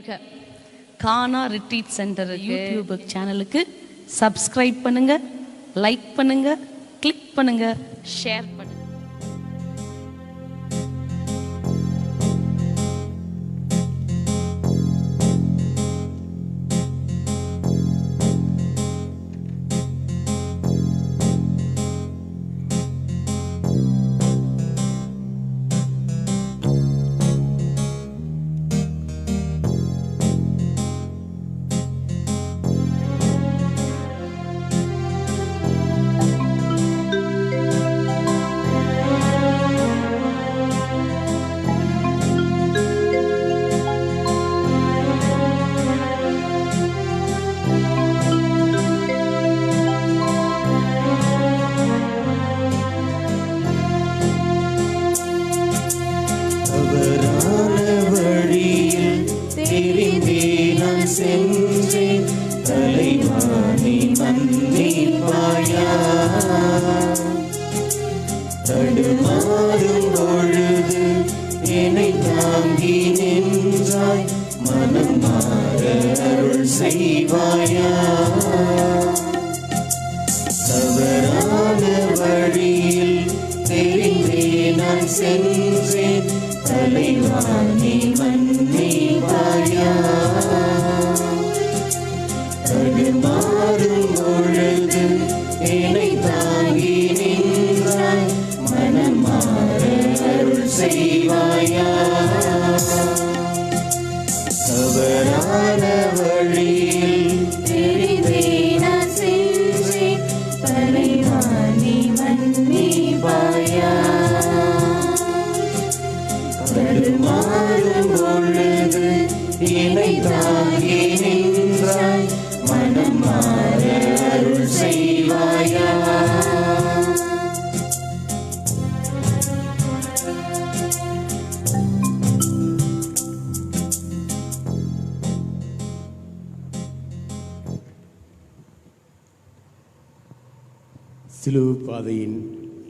கேட்க கானா retreat centre YouTube சேனலுக்கு subscribe பண்ணுங்க, லைக் பண்ணுங்க, கிளிக் பண்ணுங்க, ஷேர் பண்ணுங்க. சென்றேன் தலைவாணி மன்னிப்பாயா, தடுமாறும் பொழுது என்னை தாங்கி நின்றாய், மனம் மாற அருள் செய்வாயா. தவறான வழியில் தெரிந்தே நான் சென்றேன் தலைவாணி மன்னிப்பாயா, தடுமாறும் பொழுது என்னை தாங்கி நின்றாய், மனம் மாற அருள் செய்வாயா. தவறான வழியில் தெரிந்தே நான் சென்றேன் தலைவாணி மன்னிப்பாயா, தடுமாறும் பொழுது என்னை தாங்கி நின்றாய், மனம் மாற அருள் செய்வாயா. சிலுவை பாதையின்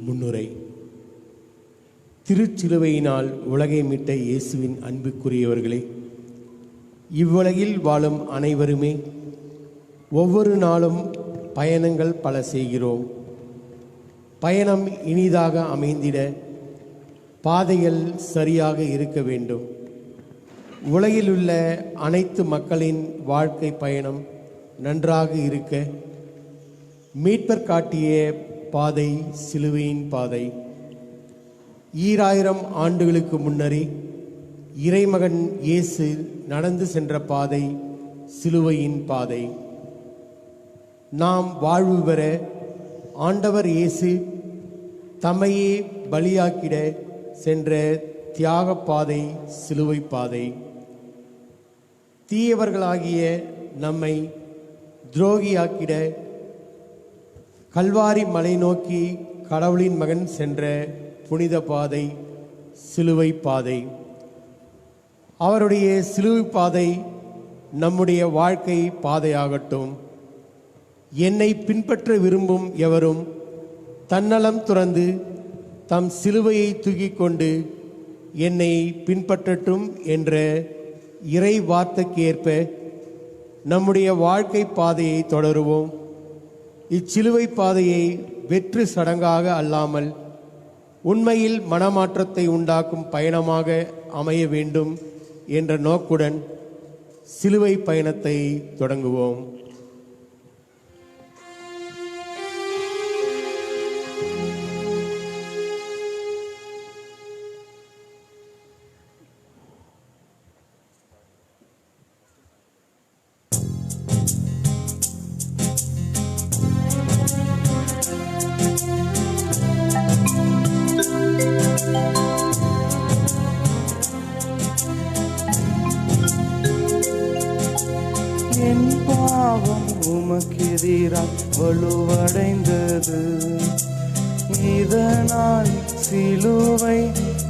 முன்னுரை. திருச்சிலுவையினால் உலகை மீட்ட இயேசுவின் அன்புக்குரியவர்களே, இவ்வுலகில் வாழும் அனைவருமே ஒவ்வொரு நாளும் பயணங்கள் பல செய்கிறோம். பயணம் இனிதாக அமைந்திட பாதைகள் சரியாக இருக்க வேண்டும். உலகிலுள்ள அனைத்து மக்களின் வாழ்க்கை பயணம் நன்றாக இருக்க மீட்பர் காட்டிய பாதை சிலுவையின் பாதை. 2000 ஆண்டுகளுக்கு முன்னரே இறைமகன் இயேசு நடந்து சென்ற பாதை சிலுவையின் பாதை. நாம் வாழ்வு பெற ஆண்டவர் இயேசு தம்மையே பலியாக்கிட சென்ற தியாக பாதை சிலுவை பாதை. தீயவர்களாகிய நம்மை துரோகியாக்கிட கல்வாரி மலை நோக்கி கடவுளின் மகன் சென்ற புனித பாதை சிலுவை பாதை. அவருடைய சிலுவை பாதை நம்முடைய வாழ்க்கை பாதையாகட்டும். என்னை பின்பற்ற விரும்பும் எவரும் தன்னலம் துறந்து தம் சிலுவையை தூக்கிக் கொண்டு என்னை பின்பற்றட்டும் என்ற இறை வார்த்தைக்கு ஏற்ப நம்முடைய வாழ்க்கை பாதையை தொடருவோம். இச்சிலுவை பாதையை வெற்று சடங்காக அல்லாமல் உண்மையில் மனமாற்றத்தை உண்டாக்கும் பயணமாக அமைய வேண்டும் என்ற நோக்குடன் சிலுவை பயணத்தை தொடங்குவோம். என் பாவம் உமக்கெதிராய் வலுவடைந்தது, இதனால் சிலுவை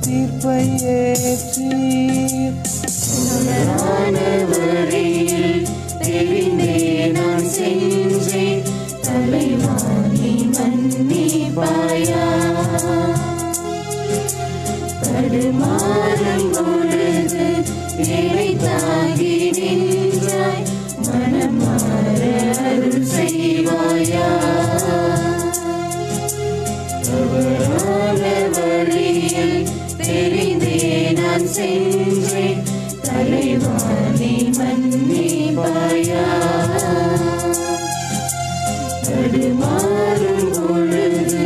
தீர்ப்பை ஏற்றீர். வழியில் தெரிந்தே நான் சென்றேன் தலைவாணி மன்னிப்பாயா, தடுமாறும் பொழுது என்னை தாங்கி நின்றாய் மனம் மாற அருள் செய்வாயா தவறான வழியில் தெரிந்தே நான் சென்றேன் தலைவா நீ மன்னிப்பாயா தடுமாறும் பொழுது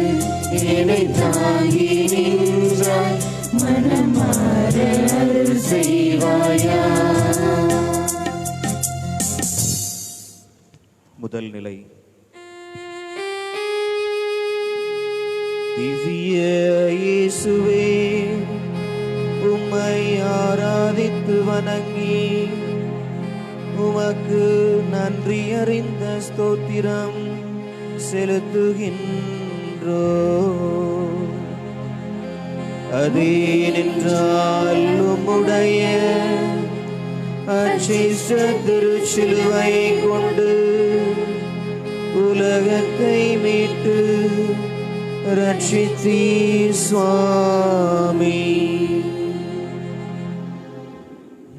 என்னை தாங்கி நின்றாய் மனம் மாற அருள் செய்வாயா. முதல் நிலை. திவ்ய இயேசுவே, உம்மை ஆராதித்து வணங்கி உமக்கு நன்றி அறிந்த ஸ்தோத்திரம் செலுத்துகின்றோ. அதேனென்றால் உம்முடைய அச்சிஷ்ட திருச்சிலுவை கொண்டு உலகத்தை மீட்டு ரட்சித்தீர் சுவாமி.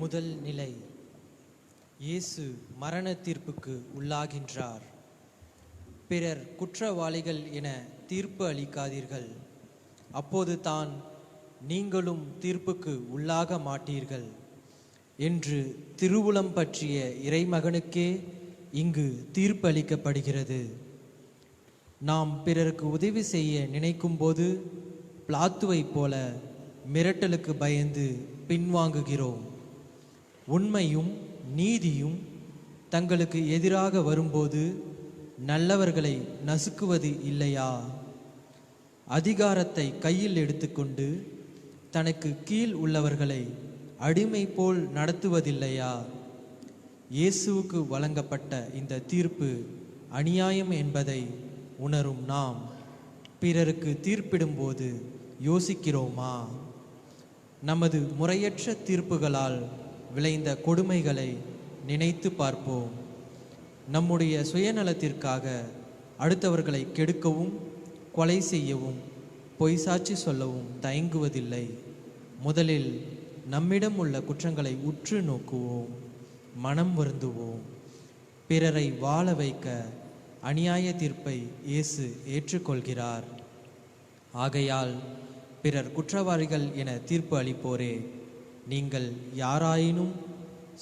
முதல் நிலை. இயேசு மரண தீர்ப்புக்கு உள்ளாகின்றார். பிறர் குற்றவாளிகள் என தீர்ப்பு அளிக்காதீர்கள், அப்போது தான் நீங்களும் தீர்ப்புக்கு உள்ளாக மாட்டீர்கள் என்று திருவுளம் பற்றிய இறைமகனுக்கே இங்கு தீர்ப்பு அளிக்கப்படுகிறது. நாம் பிறருக்கு உதவி செய்ய நினைக்கும் போது பிளாத்துவைப் போல மிரட்டலுக்கு பயந்து பின்வாங்குகிறோம். உண்மையும் நீதியும் தங்களுக்கு எதிராக வரும்போது நல்லவர்களை நசுக்குவது இல்லையா? அதிகாரத்தை கையில் எடுத்துக்கொண்டு தனக்கு கீழ் உள்ளவர்களை அடிமை போல் நடத்துவதில்லையா? இயேசுவுக்கு வழங்கப்பட்ட இந்த தீர்ப்பு அநியாயம் என்பதை உணரும் நாம் பிறருக்கு தீர்ப்பிடும்போது யோசிக்கிறோமா? நமது முறையற்ற தீர்ப்புகளால் விளைந்த கொடுமைகளை நினைத்து பார்ப்போம். நம்முடைய சுயநலத்திற்காக அடுத்தவர்களை கெடுக்கவும் கொலை செய்யவும் பொய் சாட்சி சொல்லவும் தயங்குவதில்லை. முதலில் நம்மிடம் உள்ள குற்றங்களை உற்று நோக்குவோம், மனம் வருந்துவோம். பிறரை வாழ வைக்க அநியாய தீர்ப்பை இயேசு ஏற்றுக்கொள்கிறார். ஆகையால் பிறர் குற்றவாளிகள் என தீர்ப்பு அளிப்போரே, நீங்கள் யாராயினும்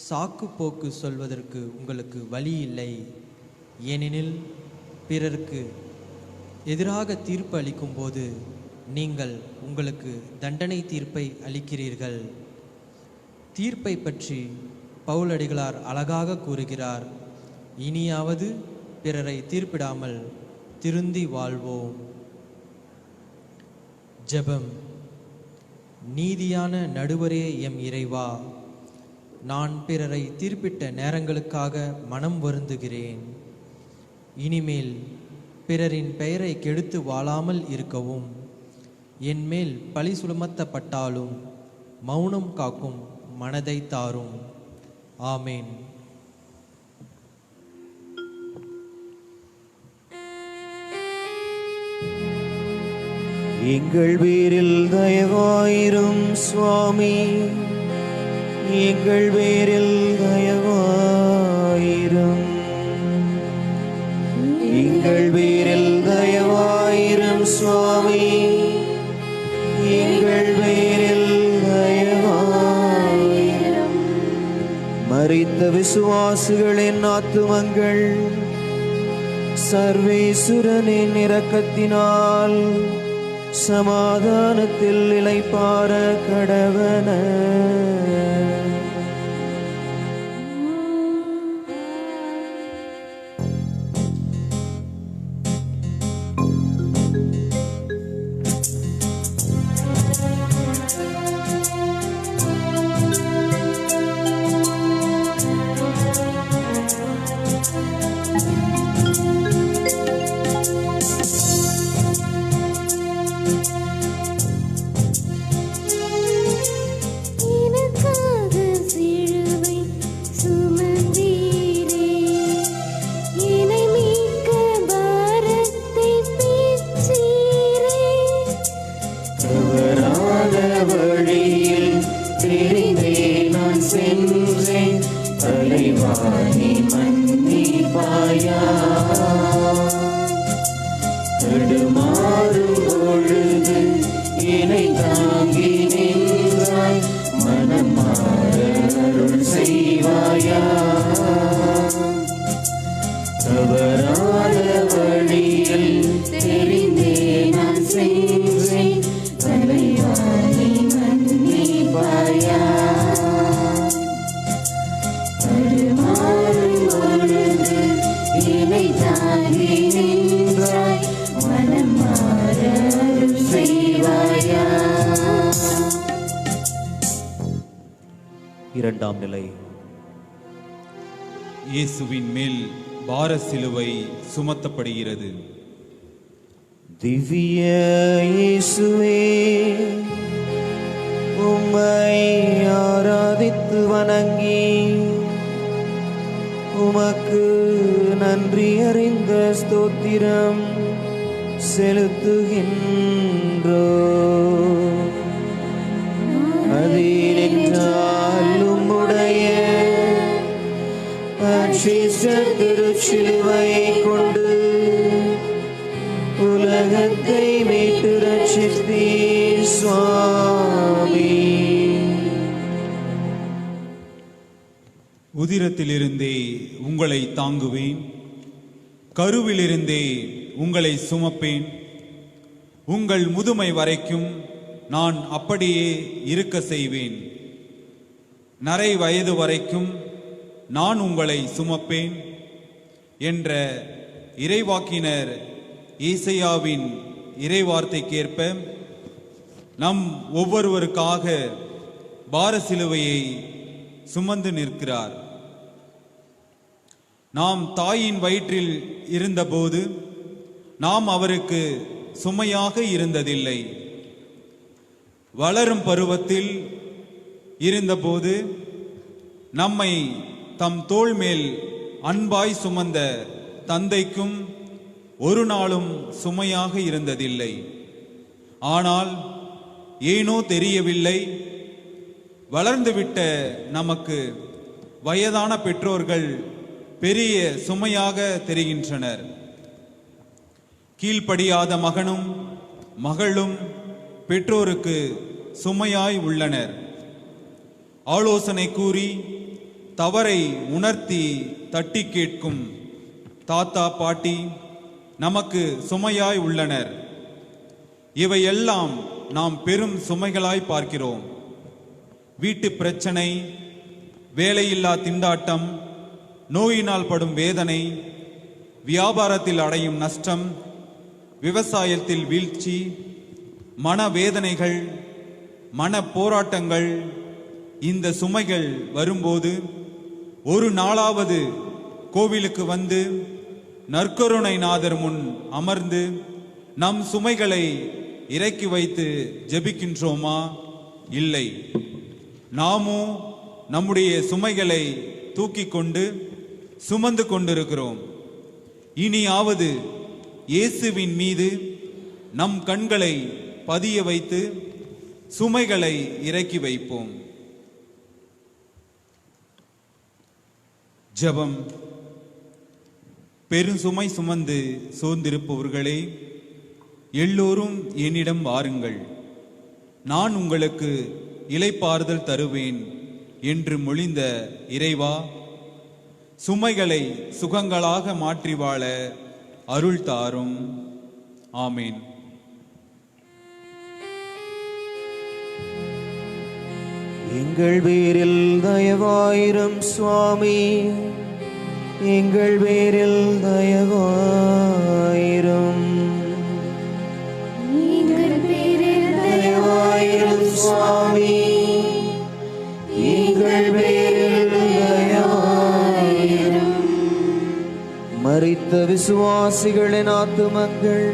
சாக்கு போக்கு சொல்வதற்கு உங்களுக்கு வழி இல்லை. ஏனெனில் பிறருக்கு எதிராக தீர்ப்பு அளிக்கும் போது நீங்கள் உங்களுக்கு தண்டனை தீர்ப்பை அளிக்கிறீர்கள். தீர்ப்பை பற்றி பவுலடிகளார் அழகாக கூறுகிறார். இனியாவது பிறரை தீர்ப்பிடாமல் திருந்தி வாழ்வோம். ஜெபம். நீதியான நடுவரே எம் இறைவா, நான் பிறரை தீர்ப்பிட்ட நேரங்களுக்காக மனம் வருந்துகிறேன். இனிமேல் பிறரின் பெயரை கெடுத்து வாழாமல் இருக்கவும், என் மேல் பழி சுமத்தப்பட்டாலும் மௌனம் காக்கும் மனதை தாரும். ஆமேன். எங்கள் பேரில் தயவாயிரும் சுவாமி, எங்கள் பேரில் தயவாயிரும். எங்கள் பேரில் தயவாயிரும் சுவாமி, எங்கள் பேரில் தயவாயிரும். மரித்த விசுவாசிகளின் ஆத்துமங்கள் சர்வேசுரனின் இரக்கத்தினால் சமாதானத்தில் இளைப்பாற கடவன. வழியில் தெரிந்தே நான் இரண்டாம் நிலை. இயேசுவின் மேல் பார சிலுவை சுமத்தப்படுகிறது. திவ்ய இயேசுவே, உம்மை ஆராதித்து வணங்கி உமக்கு நன்றி அறிந்த ஸ்தோத்திரம் செலுத்துகின்றோ. அதேனென்றால் உம்முடைய அச்சிஷ்ட திருச்சிலுவையை கொண்டு உலகத்தை மீட்டு ரட்சித்தீர் சுவாமி. உதிரத்திலிருந்தே உங்களை தாங்குவேன், கருவிலிருந்தே உங்களை சுமப்பேன். உங்கள் முதுமை வரைக்கும் நான் அப்படியே இருக்க செய்வேன். நரை வயது வரைக்கும் நான் உங்களை சுமப்பேன் என்ற இறைவாக்கினர் ஈசையாவின் இறைவார்த்தைக்கேற்ப நம் ஒவ்வொருவருக்காக பார சிலுவையை சுமந்து நிற்கிறார். நாம் தாயின் வயிற்றில் இருந்தபோது நாம் அவருக்கு சுமையாக இருந்ததில்லை. வளரும் பருவத்தில் இருந்தபோது நம்மை தம் தோள் மேல் அன்பாய் சுமந்த தந்தைக்கும் ஒரு நாளும் சுமையாக இருந்ததில்லை. ஆனால் ஏனோ தெரியவில்லை, வளர்ந்துவிட்ட நமக்கு வயதான பெற்றோர்கள் பெரிய சுமையாக தெரிகின்றனர். கீழ்ப்படியாத மகனும் மகளும் பெற்றோருக்கு சுமையாய் உள்ளனர். ஆலோசனை கூறி தவறை உணர்த்தி தட்டி கேட்கும் தாத்தா பாட்டி நமக்கு சுமையாய் உள்ளனர். இவையெல்லாம் நாம் பெரும் சுமைகளாய் பார்க்கிறோம். வீட்டு பிரச்சனை, வேலையில்லா திண்டாட்டம், நோயினால் படும் வேதனை, வியாபாரத்தில் அடையும் நஷ்டம், விவசாயத்தில் வீழ்ச்சி, மனவேதனைகள், மன போராட்டங்கள். இந்த சுமைகள் வரும்போது ஒரு நாளாவது கோவிலுக்கு வந்து நற்கருணைநாதர் முன் அமர்ந்து நம் சுமைகளை இறக்கி வைத்து ஜெபிக்கின்றோமா? இல்லை. நாமோ நம்முடைய சுமைகளை தூக்கி கொண்டு சுமந்து கொண்டிருக்கிறோம். இனியாவது இயேசுவின் மீது நம் கண்களை பதிய வைத்து சுமைகளை இறக்கி வைப்போம். ஜெபம். பெருசுமை சுமந்து சோர்ந்திருப்பவர்களே, எல்லோரும் என்னிடம் வாருங்கள், நான் உங்களுக்கு இளைப்பாறுதல் தருவேன் என்று மொழிந்த இறைவா, சுமைகளை சுகங்களாக மாற்றி வாழ அருள் தாரும். ஆமேன். எங்கள் பேரில் தயவாயிரும் சுவாமி, எங்கள் பேரில் தயவாயிரும். எங்கள் பேரில் தயவாயிரும் சுவாமி, எங்கள் பேரில் தயவாயிரும். மரித்த விசுவாசிகளின் ஆத்துமங்கள்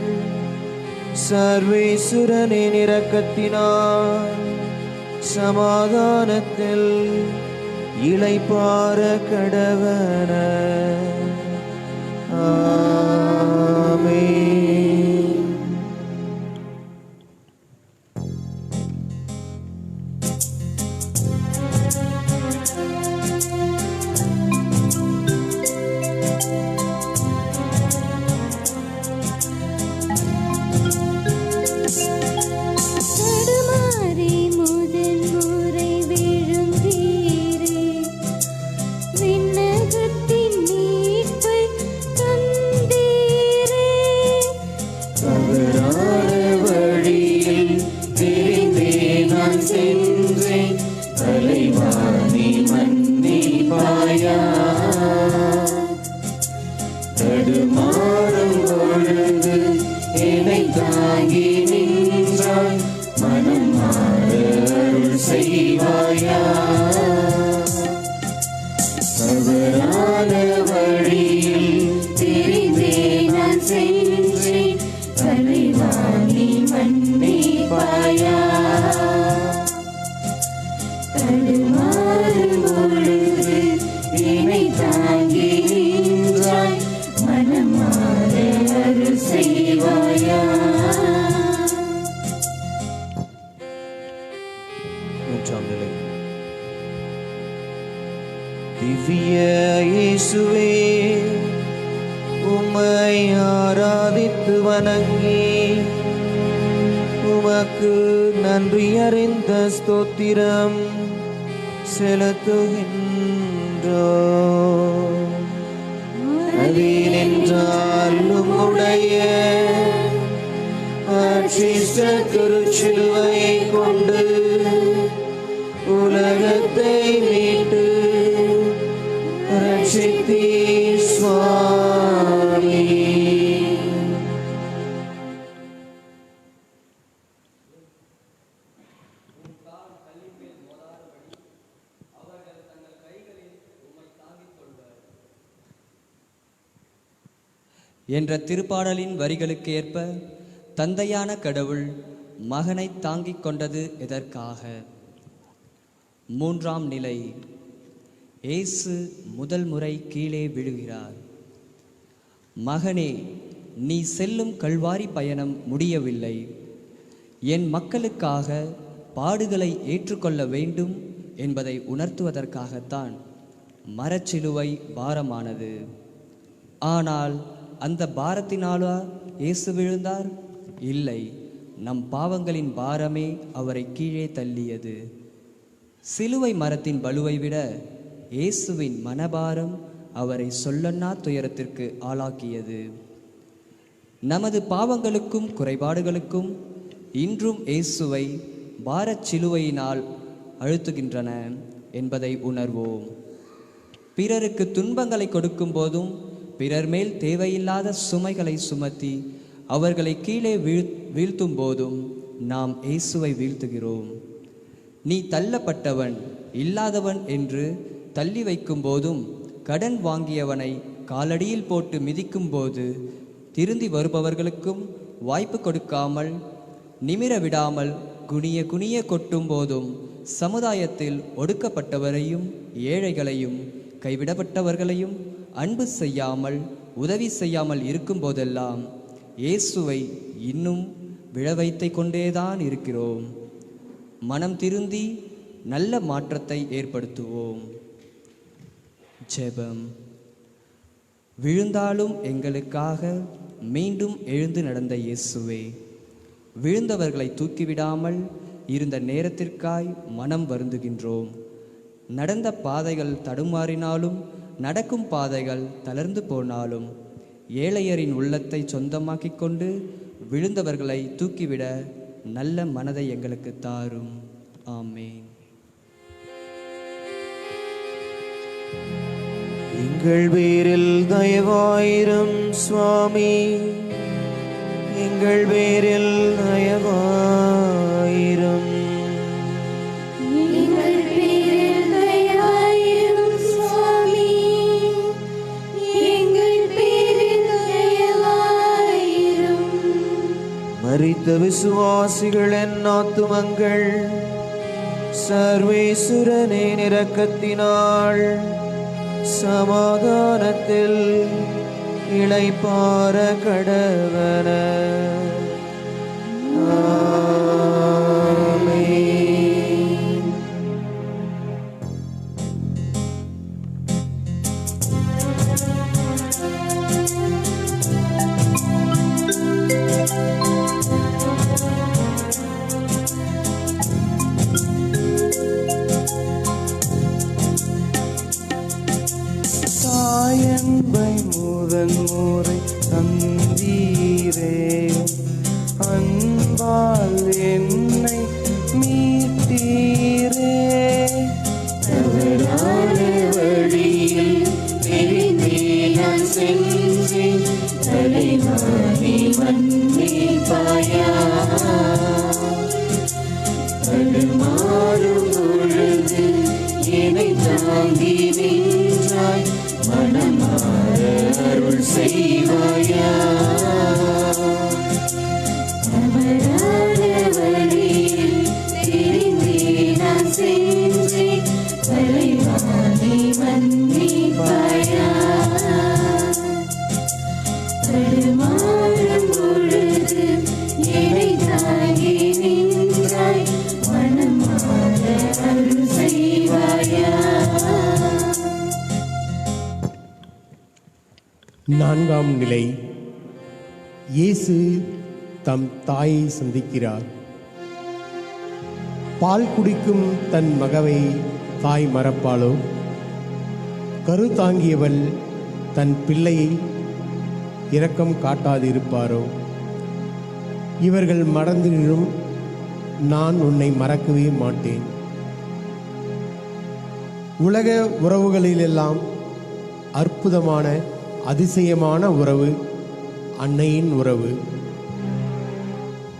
சர்வேசுரனின் இரக்கத்தினால் சமாதானத்தில் இளைப்பாற கடவன. ஆமென். தடுமாறி முதன் முறை விழும் வீரே, விண்ணகத்தின் மீட்பை தந்தீரே. திவ்ய இயேசுவே, உம்மை ஆராதித்து வணங்கி உமக்கு நன்றி அறிந்த ஸ்தோத்திரம் செலுத்துகின்றோம். அதேனென்றால் உம்முடைய அர்ச்சிஷ்ட திருச்சிலுவையை கொண்டு உலகத்தை மீட்டு ரட்சித்தீர் சுவாமி. என்ற திருப்பாடலின் வரிகளுக்கு ஏற்ப தந்தையான கடவுள் மகனை தாங்கிக் கொண்டது எதற்காக? மூன்றாம் நிலை. இயேசு முதல் முறை கீழே விழுகிறார். மகனே, நீ செல்லும் கல்வாரி பயணம் முடியவில்லை. என் மக்களுக்காக பாடுகளை ஏற்றுக்கொள்ள வேண்டும் என்பதை உணர்த்துவதற்காகத்தான் மரச்சிலுவை பாரமானது. ஆனால் அந்த பாரத்தினாலா இயேசு விழுந்தார்? இல்லை, நம் பாவங்களின் பாரமே அவரை கீழே தள்ளியது. சிலுவை மரத்தின் பலுவை விட இயேசுவின் மனபாரம் அவரை சொல்லன்னா துயரத்திற்கு ஆளாக்கியது. நமது பாவங்களுக்கும் குறைபாடுகளுக்கும் இன்றும் இயேசுவை பாரச் சிலுவையினால் அழுத்துகின்றன என்பதை உணர்வோம். பிறருக்கு துன்பங்களை கொடுக்கும் போதும் பிறர் மேல் தேவையில்லாத சுமைகளை சுமத்தி அவர்களை கீழே வீழ்த்தும் போதும் நாம் இயேசுவை வீழ்த்துகிறோம். நீ தள்ளப்பட்டவன், இல்லாதவன் என்று தள்ளி வைக்கும் போதும், கடன் வாங்கியவனை காலடியில் போட்டு மிதிக்கும் போது, திருந்தி வருபவர்களுக்கும் வாய்ப்பு கொடுக்காமல் நிமிர விடாமல் குனிய குனிய கொட்டும் போதும், சமுதாயத்தில் ஒடுக்கப்பட்டவரையும் ஏழைகளையும் கைவிடப்பட்டவர்களையும் அன்பு செய்யாமல் உதவி செய்யாமல் இருக்கும் போதெல்லாம் இயேசுவை இன்னும் விழ வைத்து கொண்டேதான் இருக்கிறோம். மனம் திருந்தி நல்ல மாற்றத்தை ஏற்படுத்துவோம். ஜெபம். விழுந்தாலும் எங்களுக்காக மீண்டும் எழுந்து நடந்த இயேசுவே, விழுந்தவர்களை தூக்கிவிடாமல் இருந்த நேரத்திற்காய் மனம் வருந்துகின்றோம். நடந்த பாதைகள் தடுமாறினாலும் நடக்கும் பாதைகள் தளர்ந்து போனாலும் ஏழையரின் உள்ளத்தை சொந்தமாக்கிக் கொண்டு விழுந்தவர்களை தூக்கிவிட நல்ல மனதை எங்களுக்கு தாரும். ஆமென். எங்கள் பேரில் தயவாயிரும் சுவாமி, எங்கள் பேரில் தயவாயிரும். எங்கள் பேரில் தயவாயிரும் சுவாமி, எங்கள் பேரில் தயவாயிரும். மரித்த விசுவாசிகளின் ஆத்துமங்கள் சர்வேசுரனின் இரக்கத்தினால் சமாதானத்தில் இளைப்பாற கடவன. ஆமென். தாயன்பை முதன் முறை தந்தீரே, அன்பால் 4ஆம் நிலை. இயேசு தம் தாயை சந்திக்கிறார். பால் குடிக்கும் தன் மகவை தாய் மறப்பாளோ? கருத்தாங்கியவள் தன் பிள்ளையை இரக்கம் காட்டாதிருப்பாரோ? இவர்கள் மறந்திடும், நான் உன்னை மறக்கவே மாட்டேன். உலக உறவுகளிலெல்லாம் அற்புதமான அதிசயமான உறவு அன்னையின் உறவு.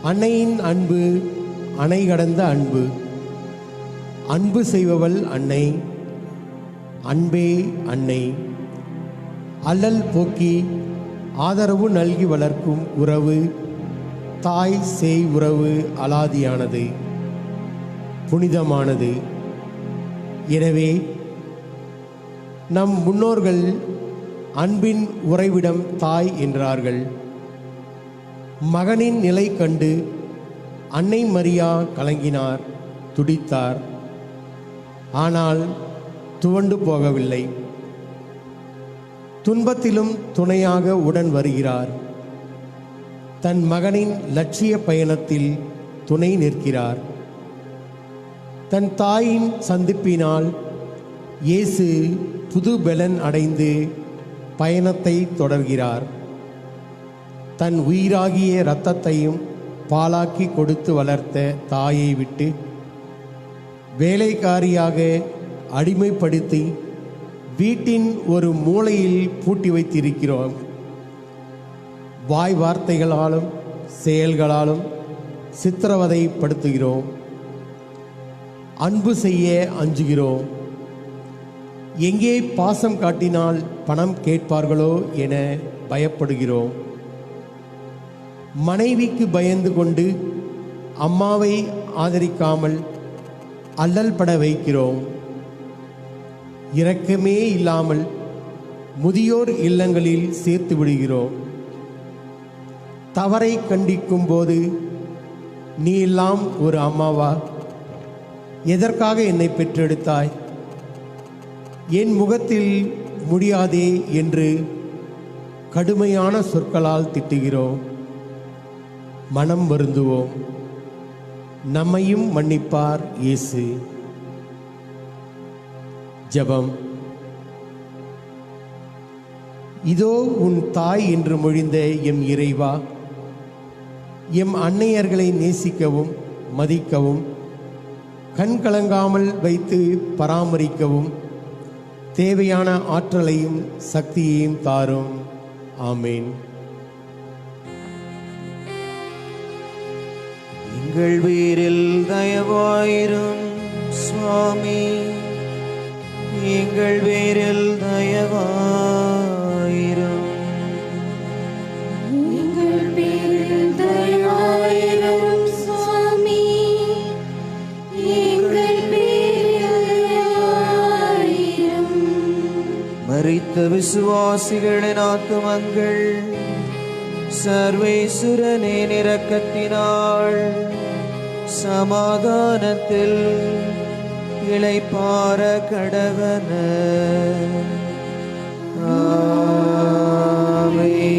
அன்னையின் அன்பு அணை கடந்த அன்பு. அன்பு செய்பவள் அன்னை, அன்பே அன்னை. அல்லல் போக்கி ஆதரவு நல்கி வளர்க்கும் உறவு தாய் சேய் உறவு அலாதியானது, புனிதமானது. எனவே நம் முன்னோர்கள் அன்பின் உறைவிடம் தாய் என்றார்கள். மகனின் நிலை கண்டு அன்னை மரியா கலங்கினார், துடித்தார். ஆனால் துவண்டு போகவில்லை. துன்பத்திலும் துணையாக உடன் வருகிறார். தன் மகனின் லட்சிய பயணத்தில் துணை நிற்கிறார். தன் தாயின் சந்திப்பினால் இயேசு புது பலன் அடைந்து பயணத்தை தொடர்கிறார். தன் உயிராகிய இரத்தத்தையும் பாலாக்கி கொடுத்து வளர்த்த தாயை விட்டு வேலைக்காரியாக அடிமைப்படுத்தி வீட்டின் ஒரு மூலையில் பூட்டி வைத்திருக்கிறோம். வாய் வார்த்தைகளாலும் செயல்களாலும் சித்திரவதைப்படுத்துகிறோம். அன்பு செய்ய அஞ்சுகிறோம். எங்கே பாசம் காட்டினால் பணம் கேட்பார்களோ என பயப்படுகிறோம். மனைவிக்கு பயந்து கொண்டு அம்மாவை ஆதரிக்காமல் அல்லல் பட வைக்கிறோம். இரக்கமே இல்லாமல் முதியோர் இல்லங்களில் சேர்த்து விடுகிறோம். தவறை கண்டிக்கும் போது, நீ எல்லாம் ஒரு அம்மாவா? எதற்காக என்னை பெற்றெடுத்தாய்? என் முகத்தில் முடியாதே என்று கடுமையான சொற்களால் திட்டுகிறோம். மனம் வருந்துவோம். நம்மையும் மன்னிப்பார் இயேசு. ஜெபம். இதோ உன் தாய் என்று மொழிந்த எம் இறைவா, எம் அன்னையர்களை நேசிக்கவும் மதிக்கவும் கண் கலங்காமல் வைத்து பராமரிக்கவும் தேவையான ஆற்றலையும் சக்தியையும் தாரும். ஆமேன். எங்கள் வீரில் தயவாயிரும் சுவாமி, எங்கள் வீரில் தயவாயிரும். எங்கள் பேரில் தயவாயிரும் சுவாமி, எங்கள் பேரில் தயவாயிரும். மரித்த விசுவாசிகளின் ஆத்துமங்கள் சர்வேசுரனின் இரக்கத்தினால் சமாதானத்தில் இளைப்பாற கடவன. ஆமென்.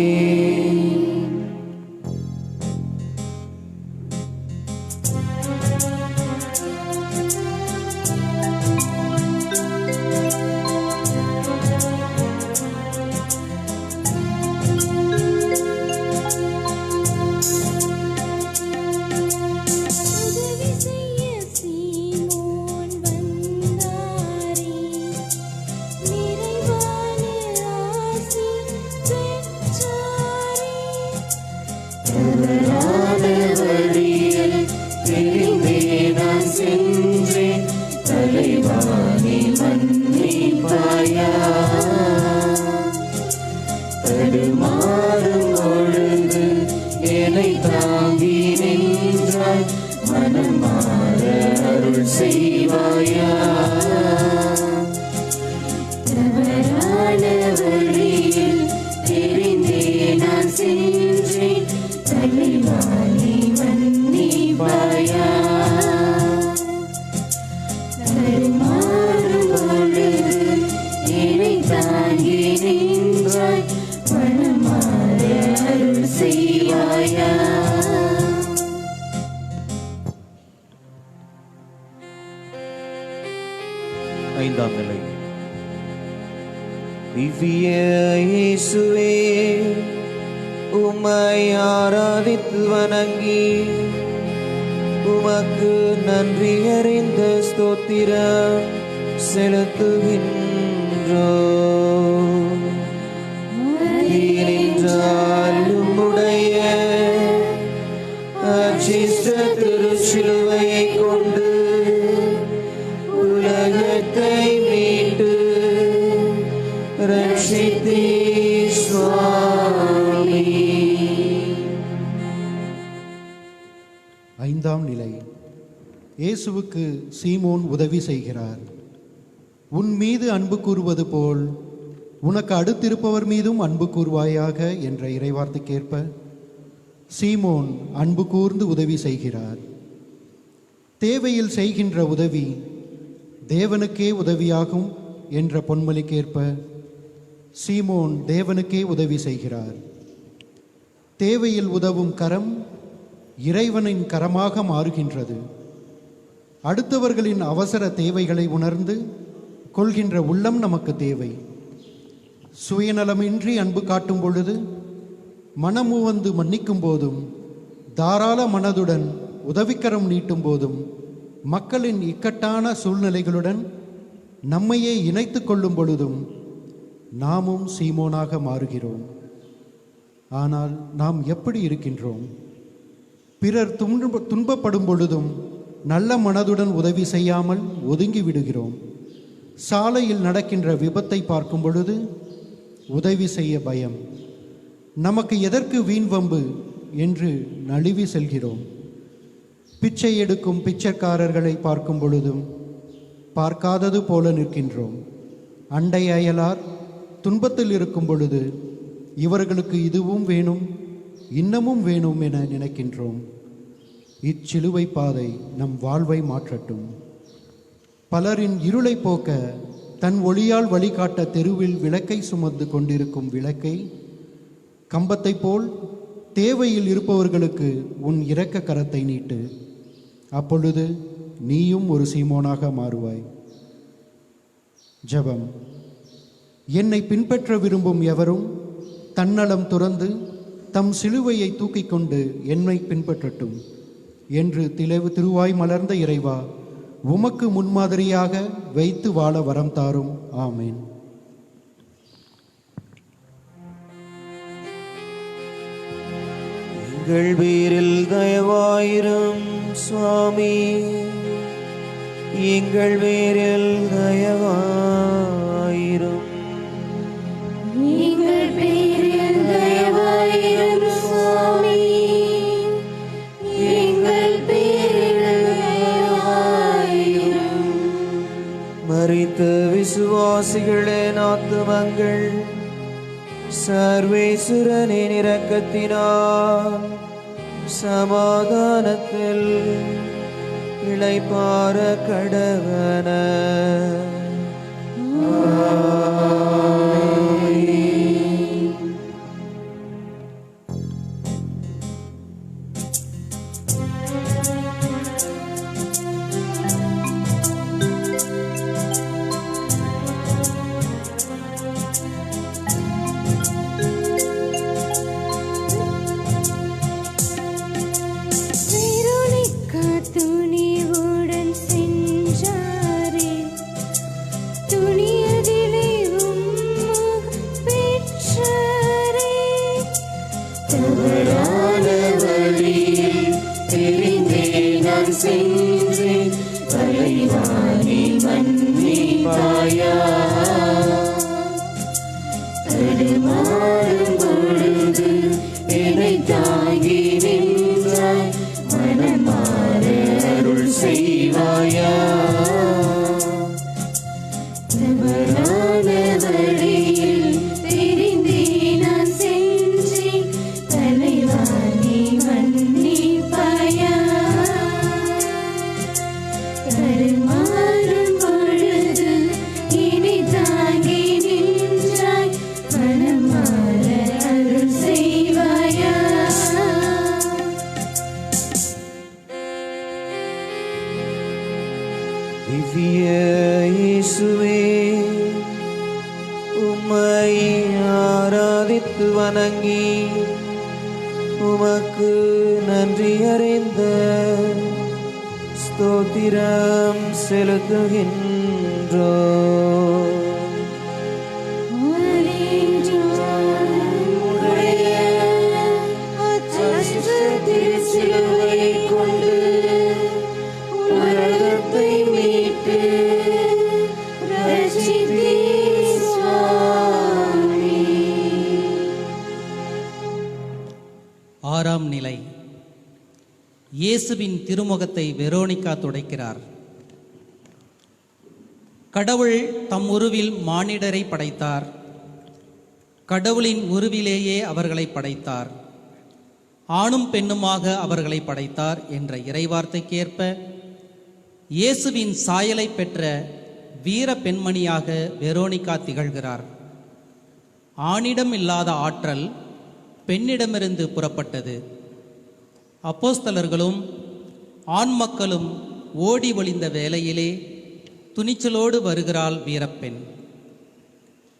உதவி செய்ய சீமோன் வந்தாரே, நிறைவான ஆசி பெற்றாரே. தவறான வழியில் தெரிந்தே நான் சென்றேன், தலைவாணி மன்னிப்பாயா. தடுமாறும் பொழுது என்னை தாங்கி நின்றாய், மனம் மாற அருள் செய்வாயா. தவறான வழியில் தெரிந்தே நான் சென்றேன், தலைவாணி மன்னிப்பாயா. தடுமாறும் பொழுது என்னை தாங்கி நின்றாய், ஐந்தாம் நிலை. திவ்ய இயேசுவே, உம்மை ஆராதித்து வணங்கி உமக்கு நன்றி அறிந்த ஸ்தோத்திரம் செலுத்துகின்றோம். ஏனென்றால் உம்முடைய அச்சிஷ்ட திருச்சிலுவையை கொண்டு உலகத்தை மீட்டு ரட்சித்தீர் சுவாமி. ஐந்தாம் நிலை. இயேசுவுக்கு சீமோன் உதவி செய்கிறார். உன் மீது அன்பு கூறுவது போல் உனக்கு அடுத்திருப்பவர் மீதும் அன்பு கூறுவாயாக என்ற இறைவார்த்தைக்கேற்ப சீமோன் அன்பு கூர்ந்து உதவி செய்கிறார். தேவையில் செய்கின்ற உதவி தேவனுக்கே உதவியாகும் என்ற பொன்மொழிக்கேற்ப சீமோன் தேவனுக்கே உதவி செய்கிறார். தேவையில் உதவும் கரம் இறைவனின் கரமாக மாறுகின்றது. அடுத்தவர்களின் அவசர தேவைகளை உணர்ந்து கொள்கின்ற உள்ளம் நமக்கு தேவை. சுயநலமின்றி அன்பு காட்டும் பொழுது, மனமுவந்து மன்னிக்கும் போதும், தாராள மனதுடன் உதவிக்கரம் நீட்டும் போதும், மக்களின் இக்கட்டான சூழ்நிலைகளுடன் நம்மையே இணைத்து கொள்ளும் பொழுதும் நாமும் சீமோனாக மாறுகிறோம். ஆனால் நாம் எப்படி இருக்கின்றோம்? பிறர் துன்பப்படும் பொழுதும் நல்ல மனதுடன் உதவி செய்யாமல் ஒதுங்கி விடுகிறோம். சாலையில் நடக்கின்ற விபத்தை பார்க்கும் பொழுது உதவி செய்ய பயம். நமக்கு எதற்கு வீண் வம்பு என்று நழுவி செல்கிறோம். பிச்சை எடுக்கும் பிச்சைக்காரர்களை பார்க்கும் பொழுதும் பார்க்காதது போல நிற்கின்றோம். அண்டை அயலார் துன்பத்தில் இருக்கும் பொழுது இவர்களுக்கு இதுவும் வேணும் இன்னமும் வேணும் என நினைக்கின்றோம். இச்சிலுவை பாதை நம் வாழ்வை மாற்றட்டும். பலரின் இருளை போக்க தன் ஒளியால் வழிகாட்ட தெருவில் விளக்கை சுமந்து கொண்டிருக்கும் விளக்கை கம்பத்தை போல் தேவையில் இருப்பவர்களுக்கு உன் இரக்க கரத்தை நீட்டு. அப்பொழுது நீயும் ஒரு சீமோனாக மாறுவாய். ஜெபம். என்னை பின்பற்ற விரும்பும் எவரும் தன்னலம் துறந்து தம் சிலுவையை தூக்கிக் கொண்டு என்னை பின்பற்றட்டும் என்று திருவாய் மலர்ந்த இறைவா, உமக்கு முன்மாதிரியாக வைத்து வாழ வரம் தாரும். ஆமேன். எங்கள் பேரில் தயவாயிரும் சுவாமி, எங்கள் பேரில் தயவாயிரும். எங்கள் பேரில் தயவாயிரும் சுவாமி, எங்கள் பேரில் தயவாயிரும். மரித்த விசுவாசிகளின் ஆத்துமங்கள் சர்வேசுரனின் இரக்கத்தினால் சமாதானத்தில் இளைப்பாற கடவன. துணிவுடன் சென்றாரே, துணியதிலே பெற்றாரே. தவறான வழியில் தெரிந்தே நான் சென்றேன், தலைவாணி மன்னிப்பாயா. தடுமாறும் பொழுது என்னை தாங்கி நின்றாய், மனமாற அருள் செய்வாயா. தவறான வழியில் தெரிந்தே நான் சென்றேன், தலைவாணி மன்னிப்பாயா. தடுமாறும் பொழுது என்னை தாங்கி நின்றாய், மனமாற அருள் செய்வாயா. திவ்ய இயேசுவே, உம்மை ஆராதித்து வணங்கி உமக்கு நன்றி அறிந்த ஸ்தோத்திரம் செலுத்துகின்றோம். ஆறாம் நிலை. இயேசுவின் திருமுகத்தை வெரோனிகா துடைக்கிறார். கடவுள் தம் உருவில் மானிடரை படைத்தார். கடவுளின் உருவிலேயே அவர்களை படைத்தார். ஆணும் பெண்ணுமாக அவர்களை படைத்தார் என்ற இறைவார்த்தைக்கேற்ப இயேசுவின் சாயலை பெற்ற வீர பெண்மணியாக வெரோனிகா திகழ்கிறார். ஆணிடம் இல்லாத ஆற்றல் பெண்ணிடமிருந்து புறப்பட்டது. அப்போஸ்தலர்களும் ஆண் மக்களும் ஓடி ஒளிந்த வேளையிலே துணிச்சலோடு வருகிறாள் வீரப்பெண்.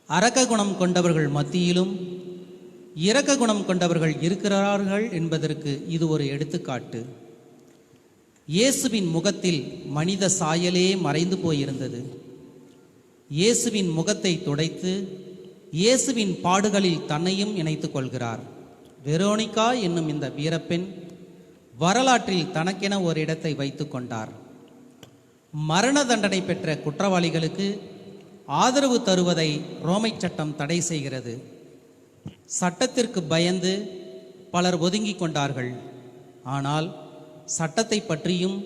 அரக்க குணம் கொண்டவர்கள் மத்தியிலும் இரக்க குணம் கொண்டவர்கள் இருக்கிறார்கள் என்பதற்கு இது ஒரு எடுத்துக்காட்டு. இயேசுவின் முகத்தில் மனித சாயலே மறைந்து போயிருந்தது. இயேசுவின் முகத்தை துடைத்து இயேசுவின் பாடுகளில் தன்னையும் இணைத்துக் கொள்கிறார். வெரோனிகா என்னும் இந்த வீரப்பெண் வரலாற்றில் தனக்கென ஒரு இடத்தை வைத்து கொண்டார். மரண தண்டனை பெற்ற குற்றவாளிகளுக்கு ஆதரவு தருவதை ரோமை சட்டம் தடை செய்கிறது. சட்டத்திற்கு பயந்து பலர் ஒதுங்கி கொண்டார்கள். ஆனால் சட்டத்தை பற்றியும்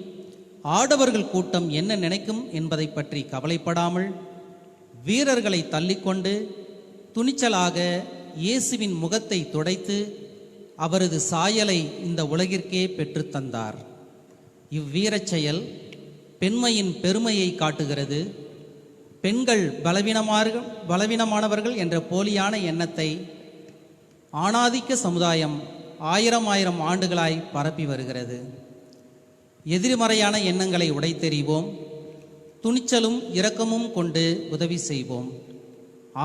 ஆடவர்கள் கூட்டம் என்ன நினைக்கும் என்பதை பற்றி கவலைப்படாமல் வீரர்களை தள்ளிக்கொண்டு துணிச்சலாக இயேசுவின் முகத்தை துடைத்து அவரது சாயலை இந்த உலகிற்கே பெற்றுத்தந்தார். இவ்வீரச் செயல் பெண்மையின் பெருமையை காட்டுகிறது. பெண்கள் பலவீனமானவர்கள் என்ற போலியான எண்ணத்தை ஆணாதிக்க சமுதாயம் ஆயிரம் ஆண்டுகளாய் பரப்பி வருகிறது. எதிர்மறையான எண்ணங்களை உடைத்தெறிவோம். துணிச்சலும் இரக்கமும் கொண்டு உதவி செய்வோம்.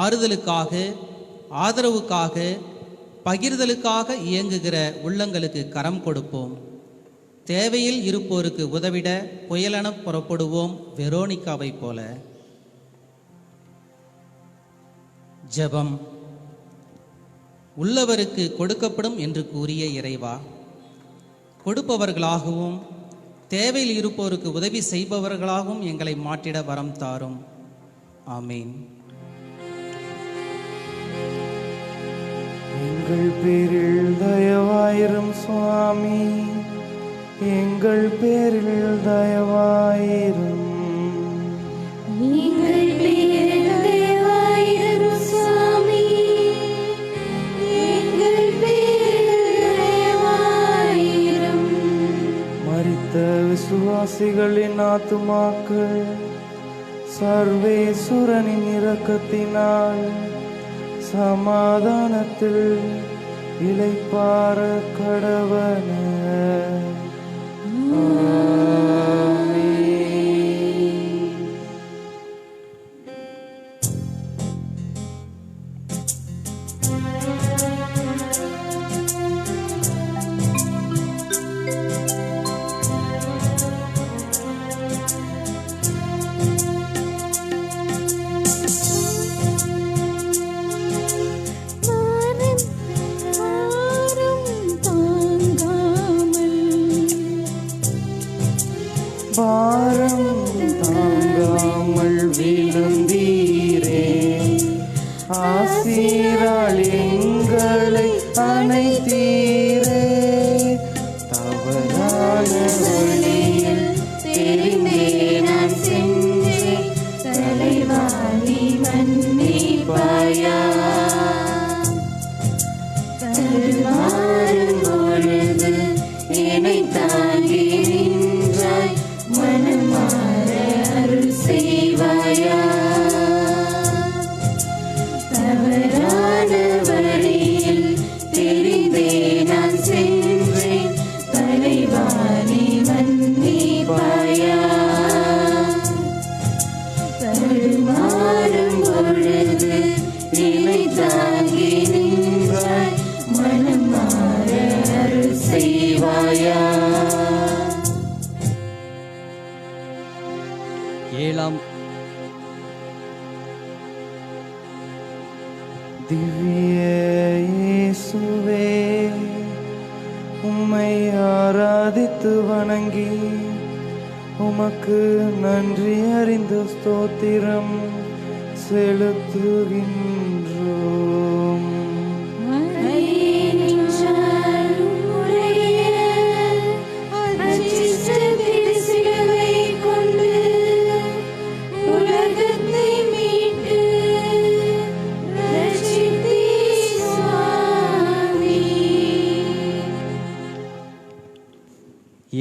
ஆறுதலுக்காக, ஆதரவுக்காக, பகிர்தலுக்காக இயங்குகிற உள்ளங்களுக்கு கரம் கொடுப்போம். தேவையில் இருப்போருக்கு உதவிட புயலென புறப்படுவோம் வெரோனிகாவை போல. ஜெபம். உள்ளவருக்கு கொடுக்கப்படும் என்று கூறிய இறைவா, கொடுப்பவர்களாகவும் தேவையில் இருப்போருக்கு உதவி செய்பவர்களாகவும் எங்களை மாற்றிட வரம் தாரும். ஆமீன். எங்கள் பேரில் தயவாயிரும் சுவாமி, எங்கள் பேரில் தயவாயிரும். எங்கள் பேரில் தயவாயிரும் சுவாமி, எங்கள் பேரில் தயவாயிரும். மரித்த விசுவாசிகளின் ஆத்துமாக்கள் சர்வேசுரனின் இரக்கத்தினால் சமாதானத்தில் இளைப்பாற கடவன. பாரம் தாங்காமல் விழுந்தீரே, ஆசீரால் எங்களை அணைத்தீரே. தவறான வழியில் தெரிந்தே நான் சென்றேன், தலைவா நீ மன்னிப்பாயா. தடுமாறும் பொழுது என்னை தாங்கி நின்றாய், மனமாற அருள் செய்வாயா. தவறான வழியில் தெரிந்தே நான் சென்றேன், தலைவா நீ ஏழாம் திவ்ய இயேசுவே, உம்மை ஆராதித்து வணங்கி உமக்கு நன்றி அறிந்து ஸ்தோத்திரம் செலுத்துகின்றோம்.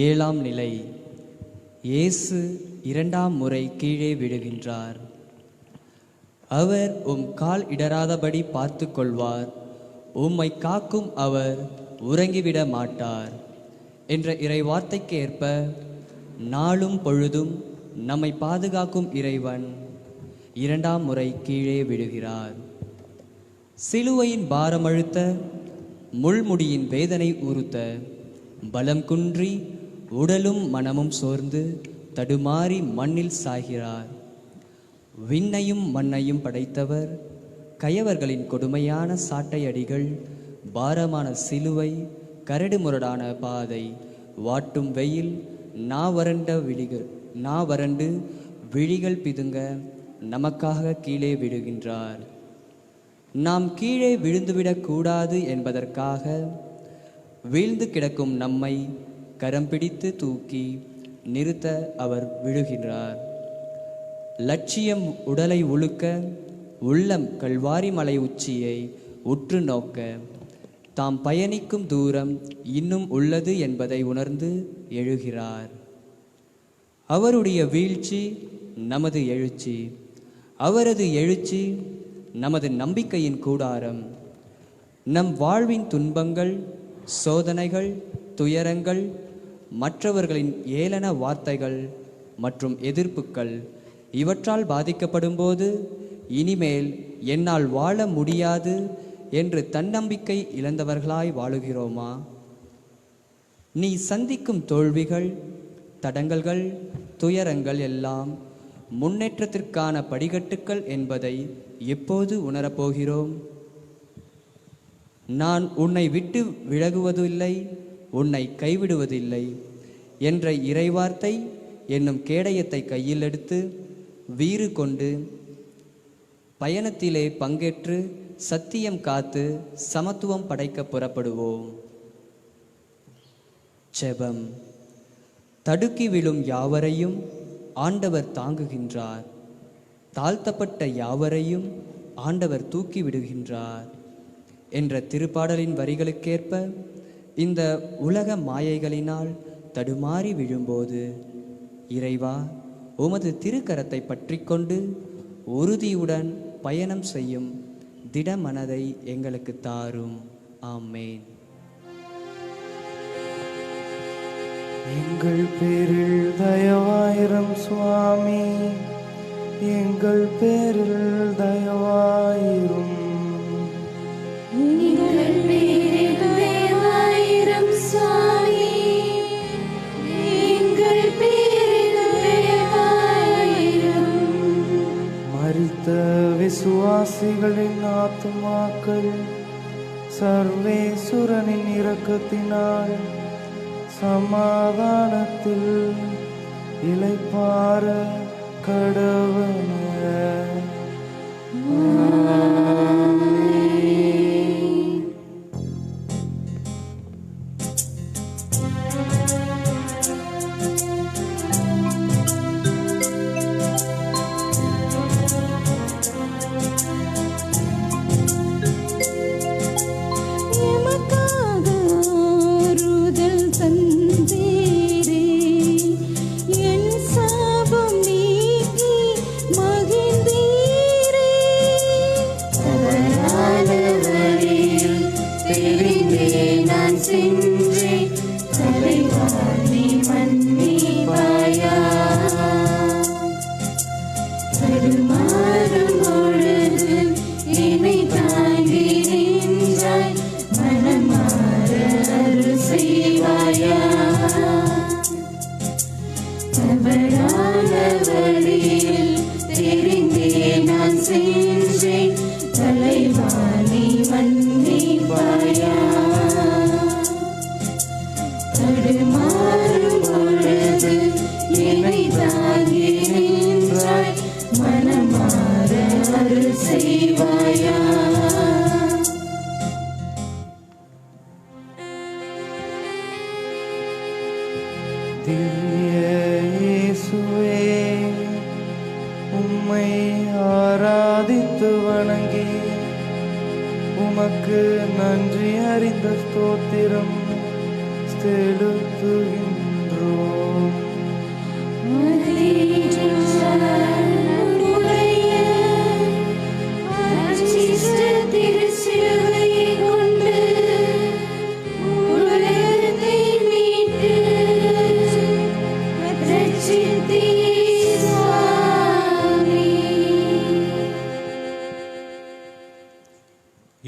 ஏழாம் நிலை. இயேசு இரண்டாம் முறை கீழே விழுகின்றார். அவர் கால் இடராதபடி பார்த்து கொள்வார், உம்மை காக்கும் அவர் உறங்கிவிட மாட்டார் என்ற இறைவார்த்தைக்கு ஏற்ப நாளும் பொழுதும் நம்மை பாதுகாக்கும் இறைவன் இரண்டாம் முறை கீழே விழுகிறார். சிலுவையின் பாரமழுத்த, முள்முடியின் வேதனை உறுத்த, பலம் குன்றி உடலும் மனமும் சோர்ந்து தடுமாறி மண்ணில் சாய்கிறார். விண்ணையும் மண்ணையும் படைத்தவர் கயவர்களின் கொடுமையான சாட்டையடிகள், பாரமான சிலுவை, கரடுமுரடான பாதை, வாட்டும் வெயில், நாவரண்டு விழிகள் பிதுங்க நமக்காக கீழே விழுகின்றார். நாம் கீழே விழுந்துவிடக் கூடாது என்பதற்காக வீழ்ந்து கிடக்கும் நம்மை கரம் பிடித்து தூக்கி நிறுத்த அவர் விழுகின்றார். லட்சியம் உடலை உழுக்க, உள்ளம் கல்வாரி மலை உச்சியை உற்று நோக்க, தாம் பயணிக்கும் தூரம் இன்னும் உள்ளது என்பதை உணர்ந்து எழுகிறார். அவருடைய வீழ்ச்சி நமது எழுச்சி, அவரது எழுச்சி நமது நம்பிக்கையின் கூடாரம். நம் வாழ்வின் துன்பங்கள், சோதனைகள், துயரங்கள், மற்றவர்களின் ஏளன வார்த்தைகள் மற்றும் எதிர்ப்புகள் இவற்றால் பாதிக்கப்படும்போது இனிமேல் என்னால் வாழ முடியாது என்று தன்னம்பிக்கை இழந்தவர்களாய் வாழுகிறோமா? நீ சந்திக்கும் தோல்விகள், தடங்கல்கள், துயரங்கள் எல்லாம் முன்னேற்றத்திற்கான படிக்கட்டுகள் என்பதை எப்போது உணரப்போகிறோம்? நான் உன்னை விட்டு விலகுவதில்லை, உன்னை கைவிடுவதில்லை என்ற இறைவார்த்தை என்னும் கேடயத்தை கையில் எடுத்து வீறு கொண்டு பயணத்திலே பங்கேற்று சத்தியம் காத்து சமத்துவம் படைக்க புறப்படுவோம். ஜெபம். தடுக்கி விழும் யாவரையும் ஆண்டவர் தாங்குகின்றார், தாழ்த்தப்பட்ட யாவரையும் ஆண்டவர் தூக்கி விடுகின்றார் என்ற திருப்பாடலின் வரிகளுக்கேற்ப இந்த உலக மாயைகளினால் தடுமாறி விழும்போது இறைவா, உமது திருக்கரத்தை பற்றி கொண்டு உறுதியுடன் பயணம் செய்யும் திடமனதை எங்களுக்கு தாரும். ஆமேன். எங்கள் பேரில் தயவாயிரம் சுவாமி, எங்கள் பேரில் தயவாயிரும். எங்கள் பேரில் தயவாயிரும் சுவாமி, எங்கள் பேரில் தயவாயிரும். மரித்த விசுவாசிகளின் ஆத்துமாக்கள் சர்வேசுரனின் இரக்கத்தினால் சமாதானத்தில் இளைப்பாற கடவன. சர்வ தவறான வழியில் தெரிந்தே நான் சென்றேன். தலைவாணி மன்னிப்பாயா? தடுமாறும் பொழுது என்னை தாங்கி நின்றாய். மனமாற அருள் செய்வாயா? திவ்ய இயேசுவே, உம்மை ஆராதித்து வணங்கி உமக்கு நன்றி அறிந்த ஸ்தோத்திரம் செலுத்துகின்றோம். திருச்சிலுவையை கொண்டு உலகத்தை மீட்டு ரட்சித்தீர் சுவாமி.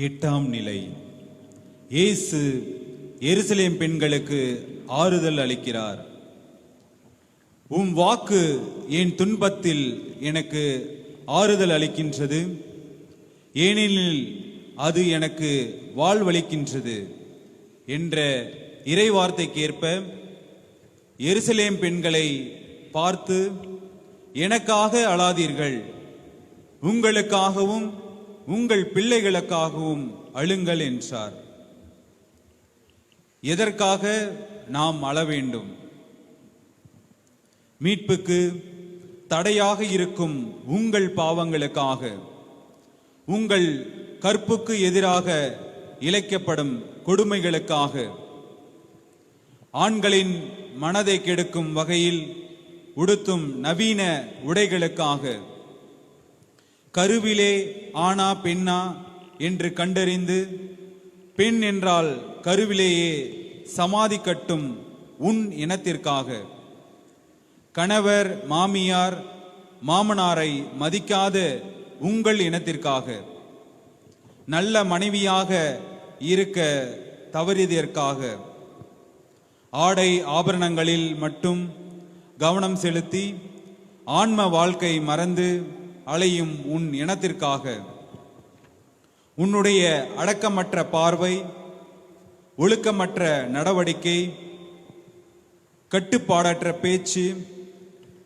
8ஆம் நிலை. இயேசு எருசலேம் பெண்களுக்கு ஆறுதல் அளிக்கிறார். உம் வாக்கு என் துன்பத்தில் எனக்கு ஆறுதல் அளிக்கின்றது, ஏனெனில் அது எனக்கு வாழ்வளிக்கின்றது என்ற இறைவார்த்தைக்கேற்ப எருசலேம் பெண்களை பார்த்து, எனக்காக அழாதீர்கள், உங்களுக்காகவும் உங்கள் பிள்ளைகளுக்காகவும் அழுங்கள் என்றார். எதற்காக நாம் அழ வேண்டும்? மீட்புக்கு தடையாக இருக்கும் உங்கள் பாவங்களுக்காக, உங்கள் கற்புக்கு எதிராக இழைக்கப்படும் கொடுமைகளுக்காக, ஆண்களின் மனதை கெடுக்கும் வகையில் உடுத்தும் நவீன உடைகளுக்காக, கருவிலே ஆணா பெண்ணா என்று கண்டறிந்து பெண் என்றால் கருவிலேயே சமாதி கட்டும் உன் இனத்திற்காக, கணவர் மாமியார் மாமனாரை மதிக்காத உங்கள் இனத்திற்காக, நல்ல மனைவியாக இருக்க தவறியதற்காக, ஆடை ஆபரணங்களில் மட்டும் கவனம் செலுத்தி ஆன்ம வாழ்க்கை மறந்து அலையும் உன் இனத்திற்காக, உன்னுடைய அடக்கமற்ற பார்வை, ஒழுக்கமற்ற நடவடிக்கை, கட்டுப்பாடற்ற பேச்சு,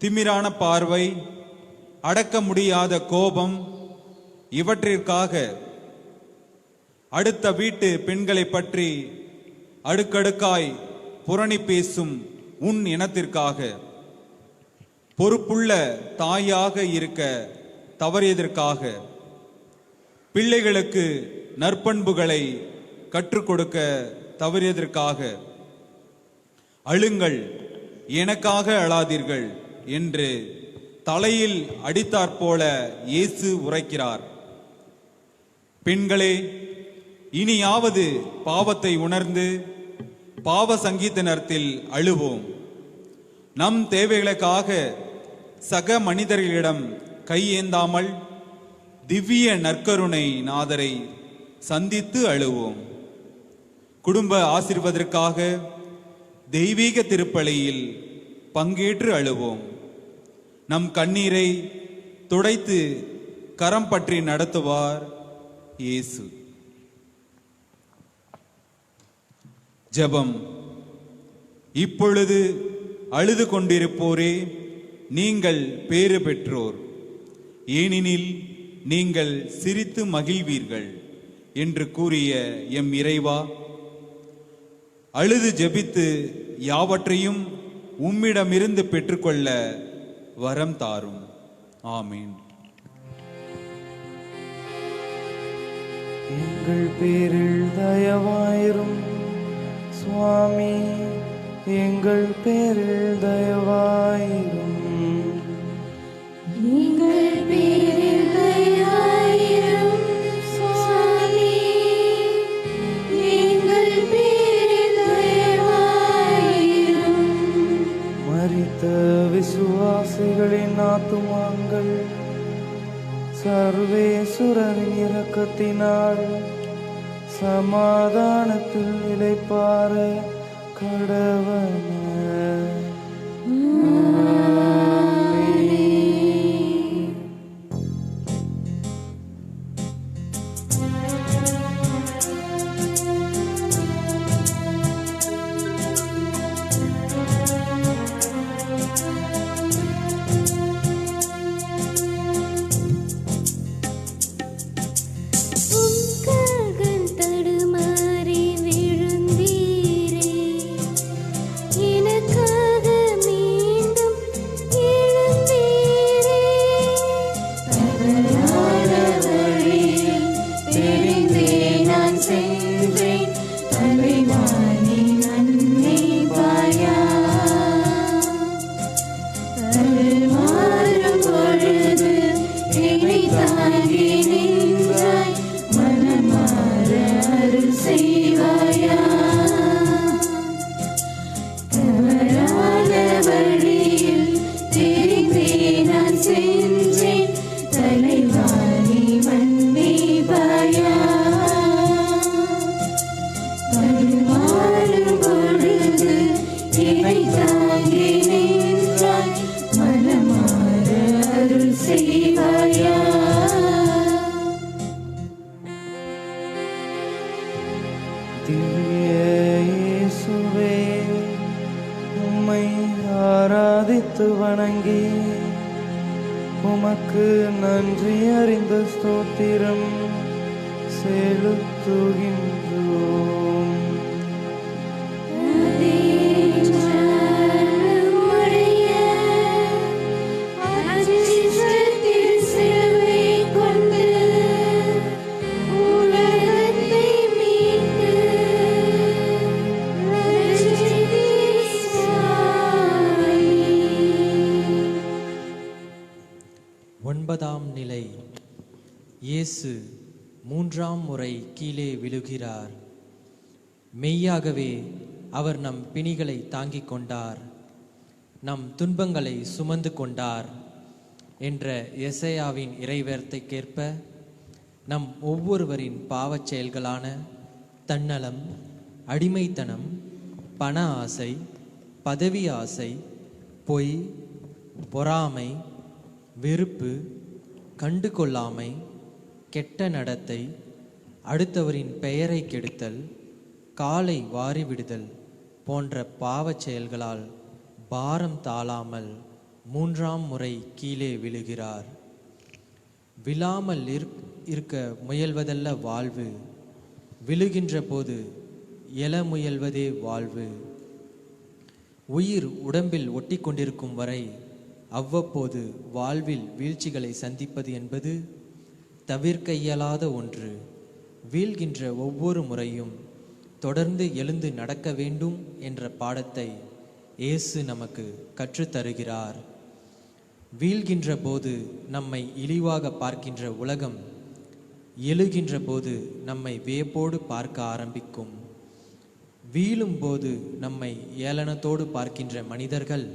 திமிரான பார்வை, அடக்க முடியாத கோபம், இவற்றிற்காக, அடுத்த வீட்டு பெண்களை பற்றி அடுக்கடுக்காய் புரணி பேசும் உன் இனத்திற்காக, பொறுப்புள்ள தாயாக இருக்க தவறியதற்காக, பிள்ளைகளுக்கு நற்பண்புகளை கற்றுக் கொடுக்க தவறியதற்காக, அழுங்கள், எனக்காக அழாதீர்கள் என்று தலையில் அடித்தாற்போல இயேசு உரைக்கிறார். பெண்களே, இனியாவது பாவத்தை உணர்ந்து பாவ சங்கீதனத்தில் அழுவோம். நம் தேவைகளுக்காக சக மனிதர்களிடம் கையேந்தாமல் திவ்ய நற்கருணை நாதரை சந்தித்து அழுவோம். குடும்ப ஆசீர்வாதத்திற்காக தெய்வீக திருப்பலியில் பங்கேற்று அழுவோம். நம் கண்ணீரை துடைத்து கரம் பற்றி நடத்துவார் இயேசு. ஜெபம். இப்பொழுது அழுது கொண்டிருப்போரே, நீங்கள் பேறு பெற்றோர், ஏனெனில் நீங்கள் சிரித்து மகிழ்வீர்கள் என்று கூறிய எம் இறைவா, அழுது ஜெபித்து யாவற்றையும் உம்மிடமிருந்து பெற்றுக்கொள்ள வரம் தாரும். ஆமீன். எங்கள் பேரில் தயவாயிரும் சுவாமி, எங்கள் பேரில் தயவாயிரும். எங்கள் பேரில் தயவாயிரும் சுவாமி, எங்கள் பேரில் தயவாயிரும். மரித்த விசுவாசிகளின் ஆத்துமாங்கள் சர்வேசுரரின் இரக்கத்தினால் சமாதானத்தில் இளைப்பாற கடவன. ஆராதித்து வணங்கி உமக்கு நன்றி அறிந்த ஸ்தோத்திரம் செலுத்துகின்றோம். ஒன்பதாம் நிலை. இயேசு மூன்றாம் முறை கீழே விழுகிறார். மெய்யாகவே அவர் நம் பிணிகளை தாங்கிக் கொண்டார், நம் துன்பங்களை சுமந்து கொண்டார் என்ற எசேயாவின் இறைவேர்த்தைக்கேற்ப நம் ஒவ்வொருவரின் பாவச் செயல்களான தன்னலம், அடிமைத்தனம், பண ஆசை, பதவி ஆசை, பொய், பொறாமை, வெறுப்பு, கண்டு கொள்ளாமை, கெட்ட நடத்தை, அடுத்தவரின் பெயரை கெடுத்தல், காலை வாரிவிடுதல் போன்ற பாவச் செயல்களால் பாரம் தாழாமல் மூன்றாம் முறை கீழே விழுகிறார். விழாமல் இருக்க முயல்வதல்ல வாழ்வு, விழுகின்ற போது எழ முயல்வதே வாழ்வு. உயிர் உடம்பில் ஒட்டி கொண்டிருக்கும் வரை அவ்வப்போது வாழ்வில் வீழ்ச்சிகளை சந்திப்பது என்பது தவிர்க்க இயலாத ஒன்று. வீழ்கின்ற ஒவ்வொரு முறையும் தொடர்ந்து எழுந்து நடக்க வேண்டும் என்ற பாடத்தை இயேசு நமக்கு கற்றுத்தருகிறார். வீழ்கின்ற போது நம்மை இழிவாக பார்க்கின்ற உலகம் எழுகின்ற போது நம்மை வியப்போடு பார்க்க ஆரம்பிக்கும். வீழும் போது நம்மை ஏளனத்தோடு பார்க்கின்ற மனிதர்கள்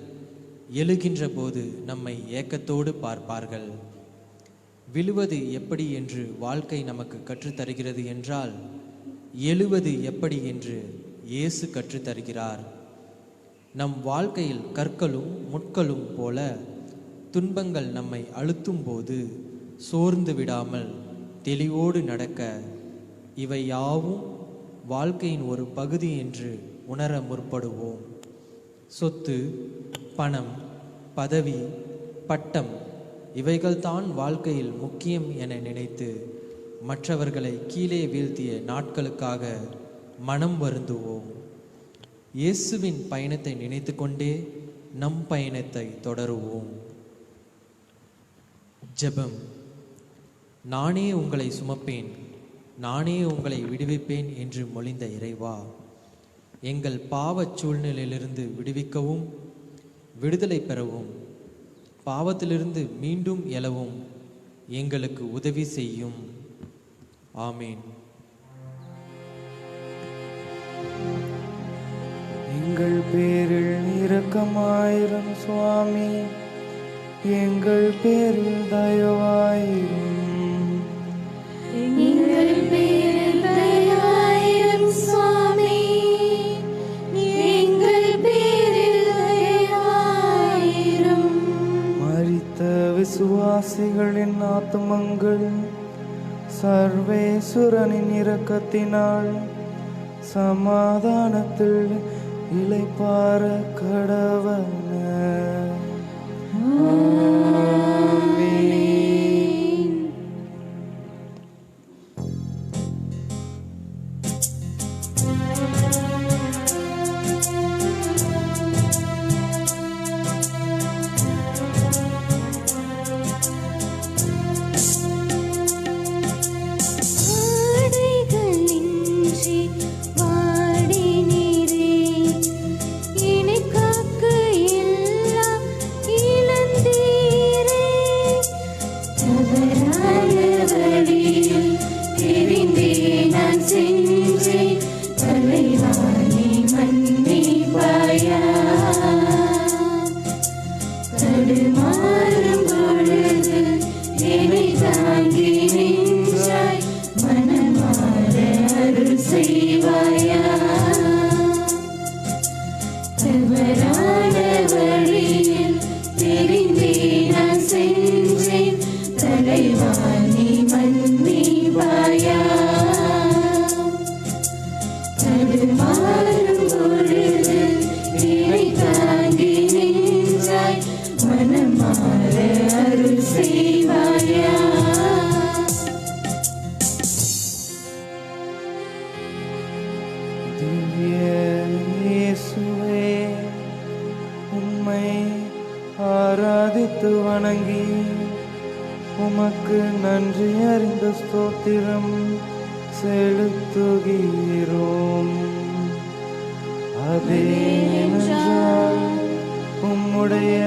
எழுகின்ற போது நம்மை ஏக்கத்தோடு பார்ப்பார்கள். விழுவது எப்படி என்று வாழ்க்கை நமக்கு கற்றுத்தருகிறது என்றால், எழுவது எப்படி என்று இயேசு கற்றுத்தருகிறார். நம் வாழ்க்கையில் கற்களும் முட்களும் போல துன்பங்கள் நம்மை அழுத்தும் போது சோர்ந்து விடாமல் தெளிவோடு நடக்க இவை யாவும் வாழ்க்கையின் ஒரு பகுதி என்று உணர முற்படுவோம். சொத்து, பணம், பதவி, பட்டம் இவைகள்தான் வாழ்க்கையில் முக்கியம் என நினைத்து மற்றவர்களை கீழே வீழ்த்திய நாட்களுக்காக மனம் வருந்துவோம். இயேசுவின் பயணத்தை நினைத்து கொண்டே நம் பயணத்தை தொடருவோம். ஜெபம். நானே உங்களை சுமப்பேன், நானே உங்களை விடுவிப்பேன் என்று மொழிந்த இறைவா, எங்கள் பாவச் சூழ்நிலையிலிருந்து விடுவிக்கவும் விடுதலை பெறவும் பாவத்திலிருந்து மீண்டும் எழவும் எங்களுக்கு உதவி செய்யும். ஆமீன். எங்கள் பேரில் இரக்கமாயிரும் சுவாமி, எங்கள் பேரில் தயவாயிரும். எங்கள் பேரில் தயவாயிரும் சுவாமி, எங்கள் பேரில் தயவாயிரும். மரித்த விசுவாசிகளின் ஆத்துமங்கள் சர்வேசுரனின் இரக்கத்தினால் சமாதானத்தில் இளைப்பாற கடவன. ஆமென். ஆடைகளின்றி வாடினீரே, என்னை காக்க ஆராதித்து வணங்கி உமக்கு நன்றி அறிந்த ஸ்தோத்திரம் செலுத்துகிறோம். அதேனென்றால் உம்முடைய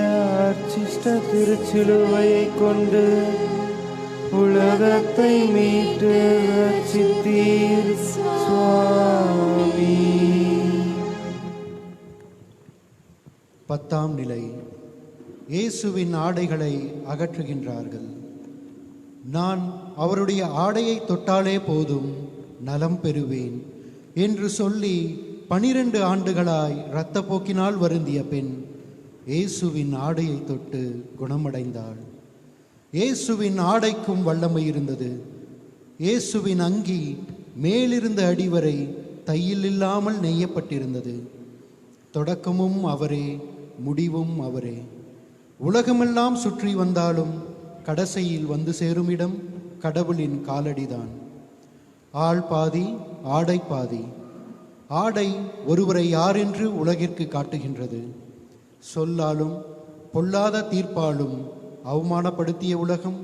அர்ச்சிஷ்ட திருச்சிலுவையை கொண்டு உலகத்தை மீட்டு ரட்சித்தீர் சுவாமி. 10ஆம் நிலை. இயேசுவின் ஆடைகளை அகற்றுகின்றார்கள். நான் அவருடைய ஆடையை தொட்டாலே போதும் நலம் பெறுவேன் என்று சொல்லி 12 ஆண்டுகளாய் இரத்தப்போக்கினால் வருந்திய பெண் இயேசுவின் ஆடையை தொட்டு குணமடைந்தாள். இயேசுவின் ஆடைக்கும் வல்லமை இருந்தது. இயேசுவின் அங்கி மேலிருந்து அடிவரை தையில் இல்லாமல் நெய்யப்பட்டிருந்தது. தொடக்கமும் அவரே, முடிவும் அவரே. உலகமெல்லாம் சுற்றி வந்தாலும் கடைசியில் வந்து சேரும் இடம் கடவுளின் காலடிதான். ஆள் பாதி, ஆடை பாதி. ஆடை ஒருவரை யாரென்று உலகிற்கு காட்டுகின்றது. சொல்லாலும் பொல்லாத தீர்ப்பாலும் அவமானப்படுத்திய உலகம்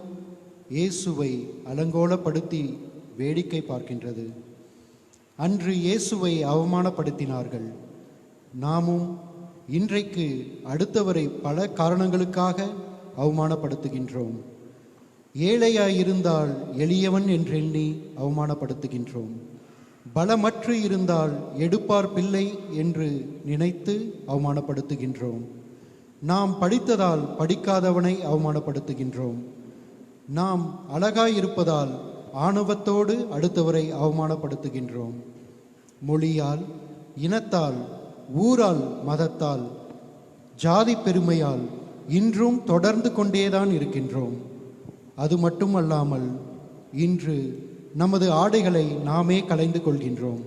இயேசுவை அலங்கோலப்படுத்தி வேடிக்கை பார்க்கின்றது. அன்று இயேசுவை அவமானப்படுத்தினார்கள். நாமும் இன்றைக்கு அடுத்தவரை பல காரணங்களுக்காக அவமானப்படுத்துகின்றோம். ஏழையாயிருந்தால் எளியவன் என்றெண்ணி அவமானப்படுத்துகின்றோம். பலமற்று இருந்தால் எடுப்பார் பிள்ளை என்று நினைத்து அவமானப்படுத்துகின்றோம். நாம் படித்ததால் படிக்காதவனை அவமானப்படுத்துகின்றோம். நாம் அழகாயிருப்பதால் ஆணவத்தோடு அடுத்தவரை அவமானப்படுத்துகின்றோம். மொழியால், இனத்தால், ஊரால், மதத்தால், ஜாதி பெருமையால் இன்றும் தொடர்ந்து கொண்டேதான் இருக்கின்றோம். அது மட்டுமல்லாமல் இன்று நமது ஆடைகளை நாமே களைந்து கொள்கின்றோம்.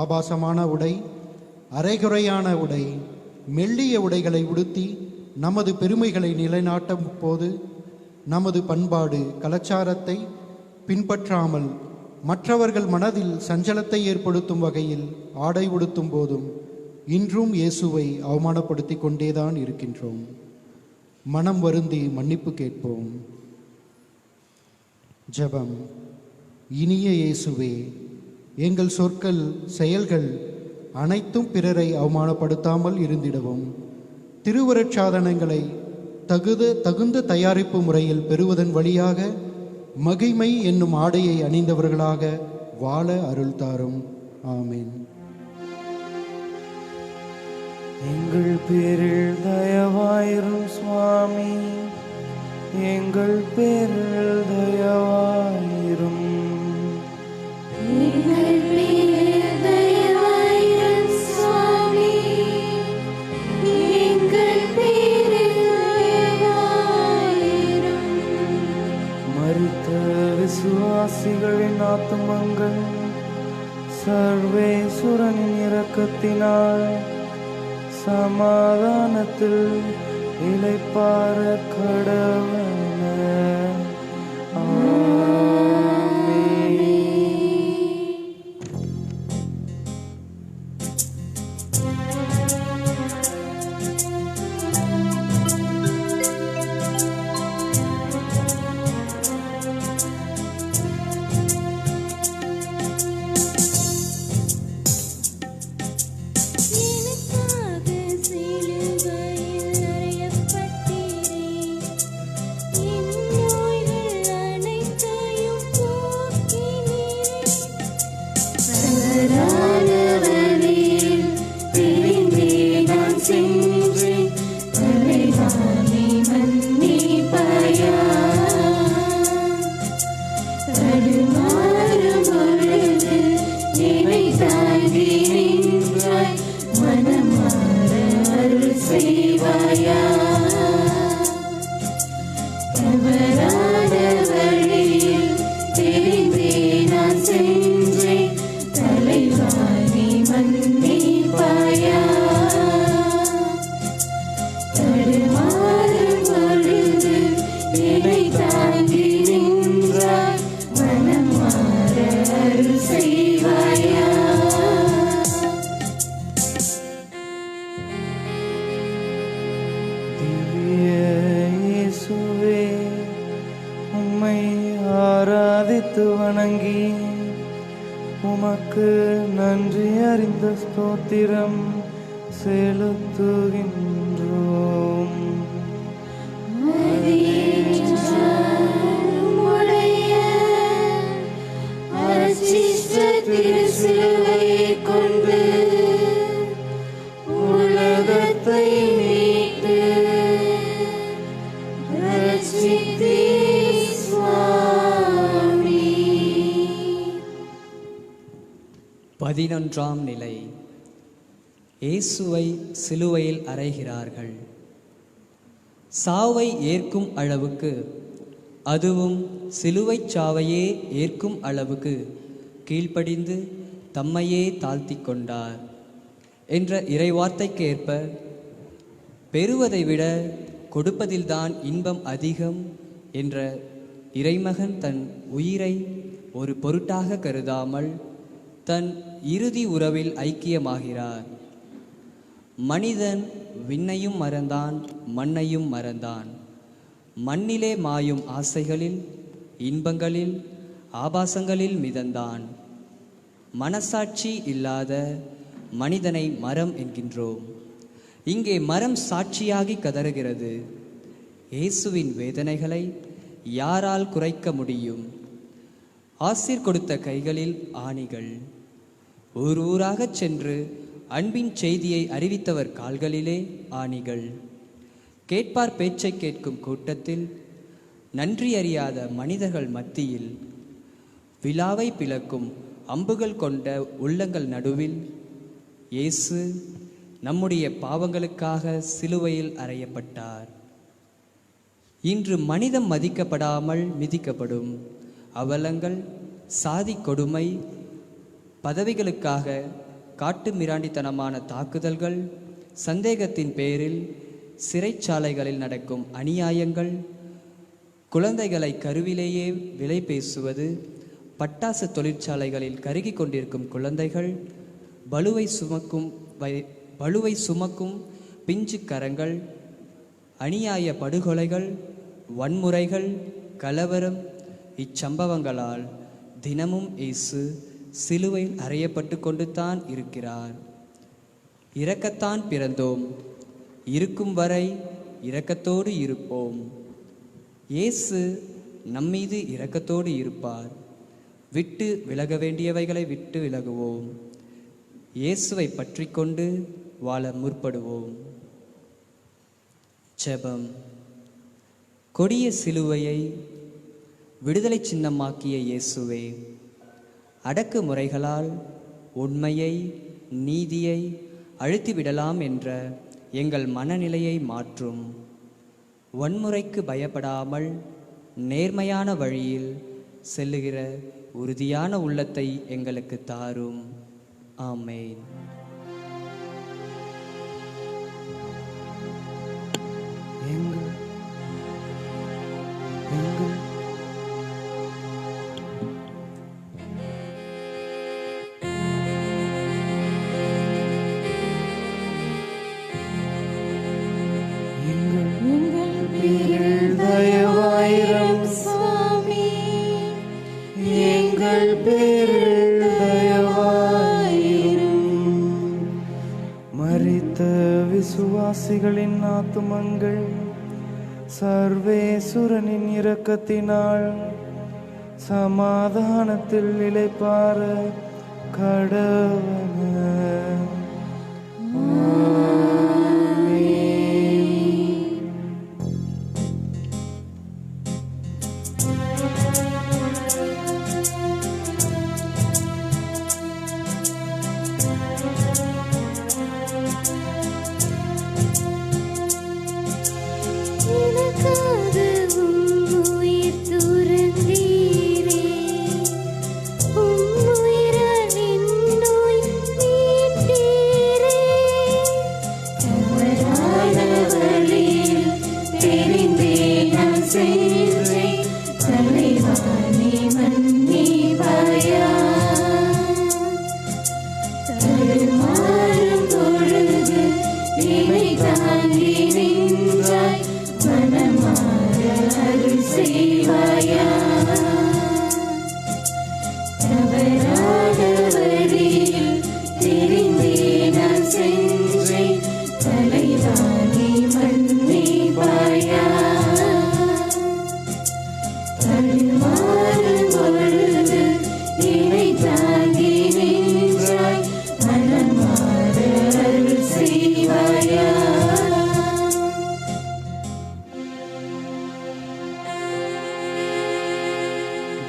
ஆபாசமான உடை, அரைகுறையான உடை, மெல்லிய உடைகளை உடுத்தி நமது பெருமைகளை நிலைநாட்டும் போது நமது பண்பாடு கலாச்சாரத்தை பின்பற்றாமல் மற்றவர்கள் மனதில் சஞ்சலத்தை ஏற்படுத்தும் வகையில் ஆடை உடுத்தும் போதும் இன்றும் இயேசுவை அவமானப்படுத்தி கொண்டேதான் இருக்கின்றோம். மனம் வருந்தி மன்னிப்பு கேட்போம். ஜெபம். இனிய இயேசுவே, எங்கள் சொற்கள், செயல்கள் அனைத்தும் பிறரை அவமானப்படுத்தாமல் இருந்திடவும் திருவருட்சாதனங்களை தகுந்த தயாரிப்பு முறையில் பெறுவதன் வழியாக மகிமை என்னும் ஆடையை அணிந்தவர்களாக வாழ அருள் தாரும். ஆமீன். எங்கள் பேரில் தயவாயிரும் சுவாமி, எங்கள் பேரில் தயவாயிரும். எங்கள் பேரில் தயவாயிரும் சுவாமி, எங்கள் பேரில் தயவாயிரும். மரித்த விசுவாசிகளின் ஆத்துமங்கள் சர்வேசுரனின் இரக்கத்தினால் சமாதானத்தில் இளைப்பாற கடவன. ஆமென். எனக்காக சிலுவையில் அறையப்பட்டீரே, தரித்து வணங்கி உமக்கு நன்றி அறிந்த ஸ்தோத்திரம் செலுத்துகின்றோம். உம்முடைய அர்ச்சிஷ்ட திருச்சிலுவையைக் கொண்டு உலகத்தை மீட்டு ரட்சித்தீர் சுவாமி. 11ஆம் நிலை. இயேசுவை சிலுவையில் அறைகிறார்கள். சாவை ஏற்கும் அளவுக்கு, அதுவும் சிலுவைச் சாவையே ஏற்கும் அளவுக்கு கீழ்ப்படிந்து தம்மையே தாழ்த்தி கொண்டார் என்ற இறைவார்த்தைக்கு ஏற்ப பெறுவதை விட கொடுப்பதில்தான் இன்பம் அதிகம் என்ற இறைமகன் தன் உயிரை ஒரு பொருட்டாக கருதாமல் தன் இறுதி உறவில் ஐக்கியமாகிறார். மனிதன் விண்ணையும் மறந்தான், மண்ணையும் மறந்தான். மண்ணிலே மாயும் ஆசைகளில், இன்பங்களில், ஆபாசங்களில் மிதந்தான். மனசாட்சி இல்லாத மனிதனை மரம் என்கின்றோம். இங்கே மரம் சாட்சியாகி கதறுகிறது. இயேசுவின் வேதனைகளை யாரால் குறைக்க முடியும்? ஆசீர் கொடுத்த கைகளில் ஆணிகள், ஊர் ஊராகச் சென்று அன்பின் செய்தியை அறிவித்தவர் கால்களிலே ஆணிகள். கேட்பார் பேச்சை கேட்கும் கூட்டத்தில், நன்றி அறியாத மனிதர்கள் மத்தியில், விழாவை பிளக்கும் அம்புகள் கொண்ட உள்ளங்கள் நடுவில் இயேசு நம்முடைய பாவங்களுக்காக சிலுவையில் அறையப்பட்டார். இன்று மனிதம் மதிக்கப்படாமல் மிதிக்கப்படும் அவலங்கள், சாதி கொடுமை, பதவிகளுக்காக காட்டு மிராண்டித்தனமான தாக்குதல்கள், சந்தேகத்தின் பேரில் சிறைச்சாலைகளில் நடக்கும் அநியாயங்கள், குழந்தைகளை கருவிலேயே விலை பேசுவது, பட்டாசு தொழிற்சாலைகளில் கருகி கொண்டிருக்கும் குழந்தைகள், பளுவை சுமக்கும் பிஞ்சு கரங்கள், அநியாய படுகொலைகள், வன்முறைகள், கலவரம், இச்சம்பவங்களால் தினமும் இயேசு சிலுவையில் அறையப்பட்டு கொண்டு தான் இருக்கிறார். இரக்கத்தான் பிறந்தோம், இருக்கும் வரை இரக்கத்தோடு இருப்போம். இயேசு நம்மீது இரக்கத்தோடு இருப்பார். விட்டு விலக வேண்டியவைகளை விட்டு விலகுவோம். இயேசுவை பற்றி கொண்டு வாழ முற்படுவோம். ஜெபம். கொடிய சிலுவையை விடுதலை சின்னமாக்கிய இயேசுவே, அடக்குமுறைகளால் உண்மையை, நீதியை அழுத்திவிடலாம் என்ற எங்கள் மனநிலையை மாற்றும். வன்முறைக்கு பயப்படாமல் நேர்மையான வழியில் செல்லுகிற உறுதியான உள்ளத்தை எங்களுக்கு தாரும். ஆமென். எங்கள் எங்கள் பேரில் தயவாயிரம் சுவாமி, எங்கள் பேரில் தயவாயிரம். மரித்த விசுவாசிகளின் ஆத்துமங்கள் சர்வேசுரனின் இரக்கத்தினால் சமாதானத்தில் இளைப்பாற கடவன.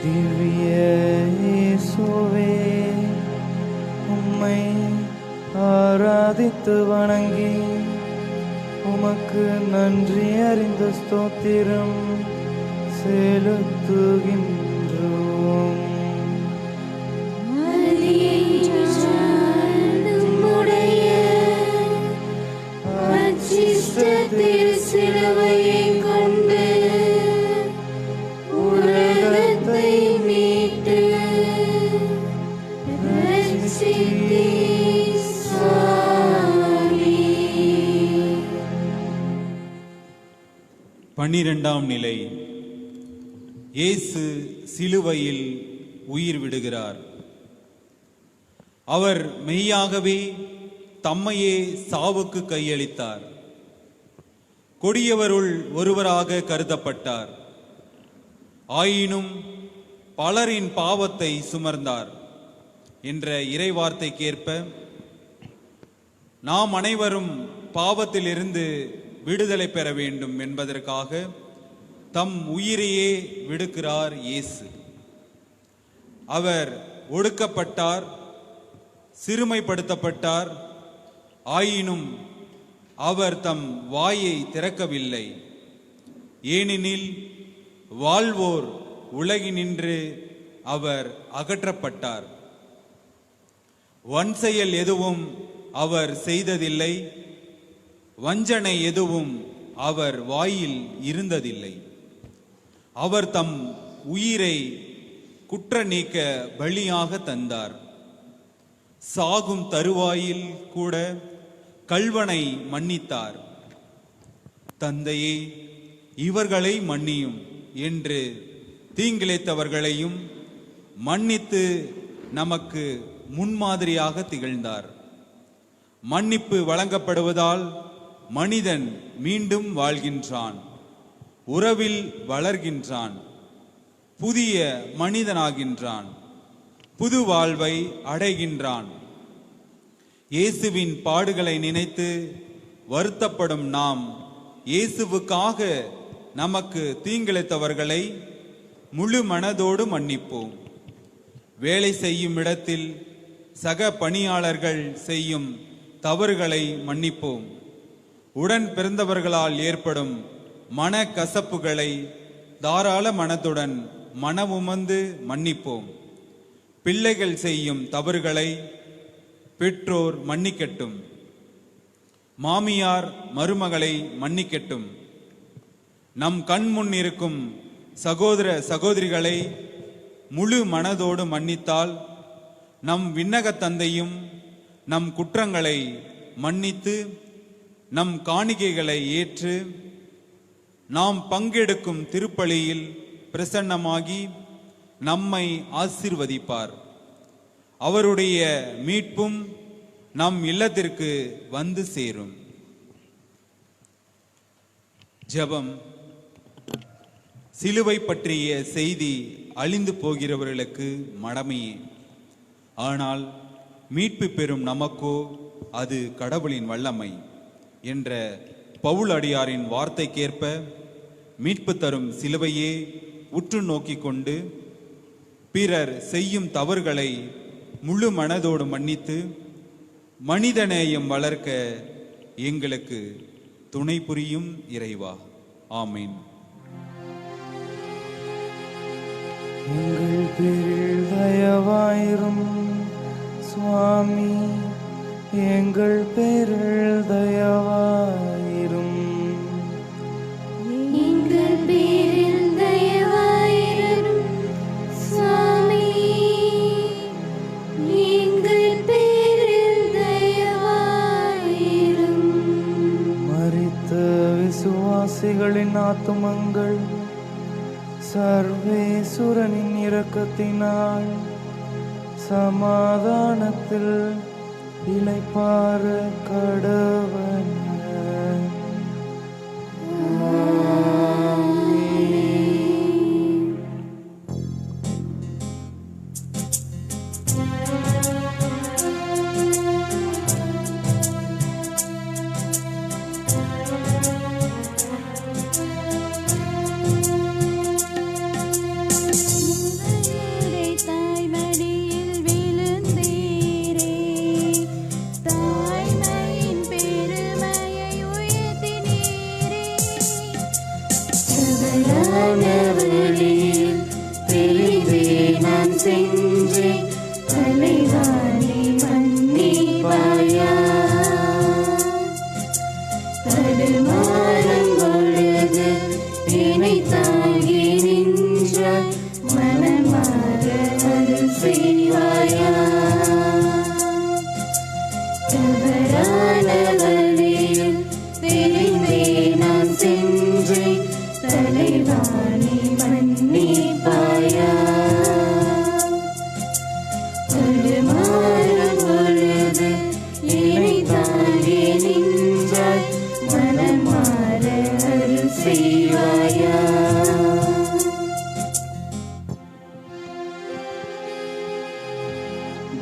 திவ்ய இயேசுவே, உம்மை ஆராதித்து வணங்கி உமக்கு நன்றி அறிந்த ஸ்தோத்திரம் செலுத்துகின்றோம். சிலுவையை கொண்டு உலகத்தை மீட்டு ரட்சித்தீர் சுவாமி. 12ஆம் நிலை. இயேசு சிலுவையில் உயிர் விடுகிறார். அவர் மெய்யாகவே தம்மையே சாவுக்கு கையளித்தார். கொடியவருள் ஒருவராக கருதப்பட்டார். ஆயினும் பலரின் பாவத்தை சுமர்ந்தார் என்ற இறைவார்த்தைக்கேற்ப நாம் அனைவரும் பாவத்திலிருந்து விடுதலை பெற வேண்டும் என்பதற்காக தம் உயிரையே விடுக்கிறார் இயேசு. அவர் ஒடுக்கப்பட்டார், சிறுமைப்படுத்தப்பட்டார். ஆயினும் அவர் தம் வாயை திறக்கவில்லை. ஏனெனில் வாழ்வோர் உலகினின்று அவர் அகற்றப்பட்டார். வன்செயல் எதுவும் அவர் செய்ததில்லை, வஞ்சனை எதுவும் அவர் வாயில் இருந்ததில்லை. அவர் தம் உயிரை குற்ற நீக்க பலியாக தந்தார். சாகும் தருவாயில் கூட கள்வனை மன்னித்தார். தந்தையே, இவர்களை மன்னியும் என்று தீங்கிழைத்தவர்களையும் மன்னித்து நமக்கு முன்மாதிரியாக திகழ்ந்தார். மன்னிப்பு வழங்கப்படுவதால் மனிதன் மீண்டும் வாழ்கின்றான், உறவில் வளர்கின்றான், புதிய மனிதனாகின்றான், புது வாழ்வை அடைகின்றான். இயேசுவின் பாடுகளை நினைத்து வருத்தப்படும் நாம் இயேசுவுக்காக நமக்கு தீங்கிழைத்தவர்களை முழு மனதோடு மன்னிப்போம். வேலை செய்யும் இடத்தில் சக பணியாளர்கள் செய்யும் தவறுகளை மன்னிப்போம். உடன் பிறந்தவர்களால் ஏற்படும் மன கசப்புகளை தாராள மனத்துடன் மனமுமந்து மன்னிப்போம். பிள்ளைகள் செய்யும் தவறுகளை பெற்றோர் மன்னிக்கட்டும். மாமியார் மருமகளை மன்னிக்கட்டும். நம் கண் முன் இருக்கும் சகோதர சகோதரிகளை முழு மனதோடு மன்னித்தால் நம் விண்ணக தந்தையும் நம் குற்றங்களை மன்னித்து நம் காணிக்கைகளை ஏற்று நாம் பங்கெடுக்கும் திருப்பலியில் பிரசன்னமாகி நம்மை ஆசீர்வதிப்பார். அவருடைய மீட்பும் நம் இல்லத்திற்கு வந்து சேரும். ஜெபம். சிலுவை பற்றிய செய்தி அழிந்து போகிறவர்களுக்கு மடமையே, ஆனால் மீட்பு பெறும் நமக்கோ அது கடவுளின் வல்லமை என்ற பவுல் அடியாரின் வார்த்தைக்கேற்ப மீட்பு தரும் சிலுவையே உற்று நோக்கிக் கொண்டு பிறர் செய்யும் தவறுகளை முழு மனதோடு மன்னித்து மனிதநேயம் வளர்க்க எங்களுக்கு துணை புரியும் இறைவா. ஆமீன். எங்கள் பேரில் தயவாயிரும் சுவாமி, எங்கள் பேரில் தயவாயிரும். எங்கள் பேரில் தயவாயிரும் சுவாமி, எங்கள் பேரில் தயவாயிரும். மரித்த விசுவாசிகளின் ஆத்துமங்கள் சர்வேசுரனின் இரக்கத்தினால் சமாதானத்தில் இளைப்பாற கடவன. தவறான வழியில் தெரிந்தே நான் சென்றேன், தலைவாணி மன்னிப்பாயா. தடுமாறும் பொழுது என்னை தாங்கி நின்றாய், மனம் மாற அருள் செய்வாயா. தவறான வழியில் தெரிந்தே நான் சென்றேன், தலைவாணி மன்னிப்பாயா. தடுமாறும் பொழுது என்னை தாங்கி நின்றாய், மனம் மாற அருள் செய்வாயா.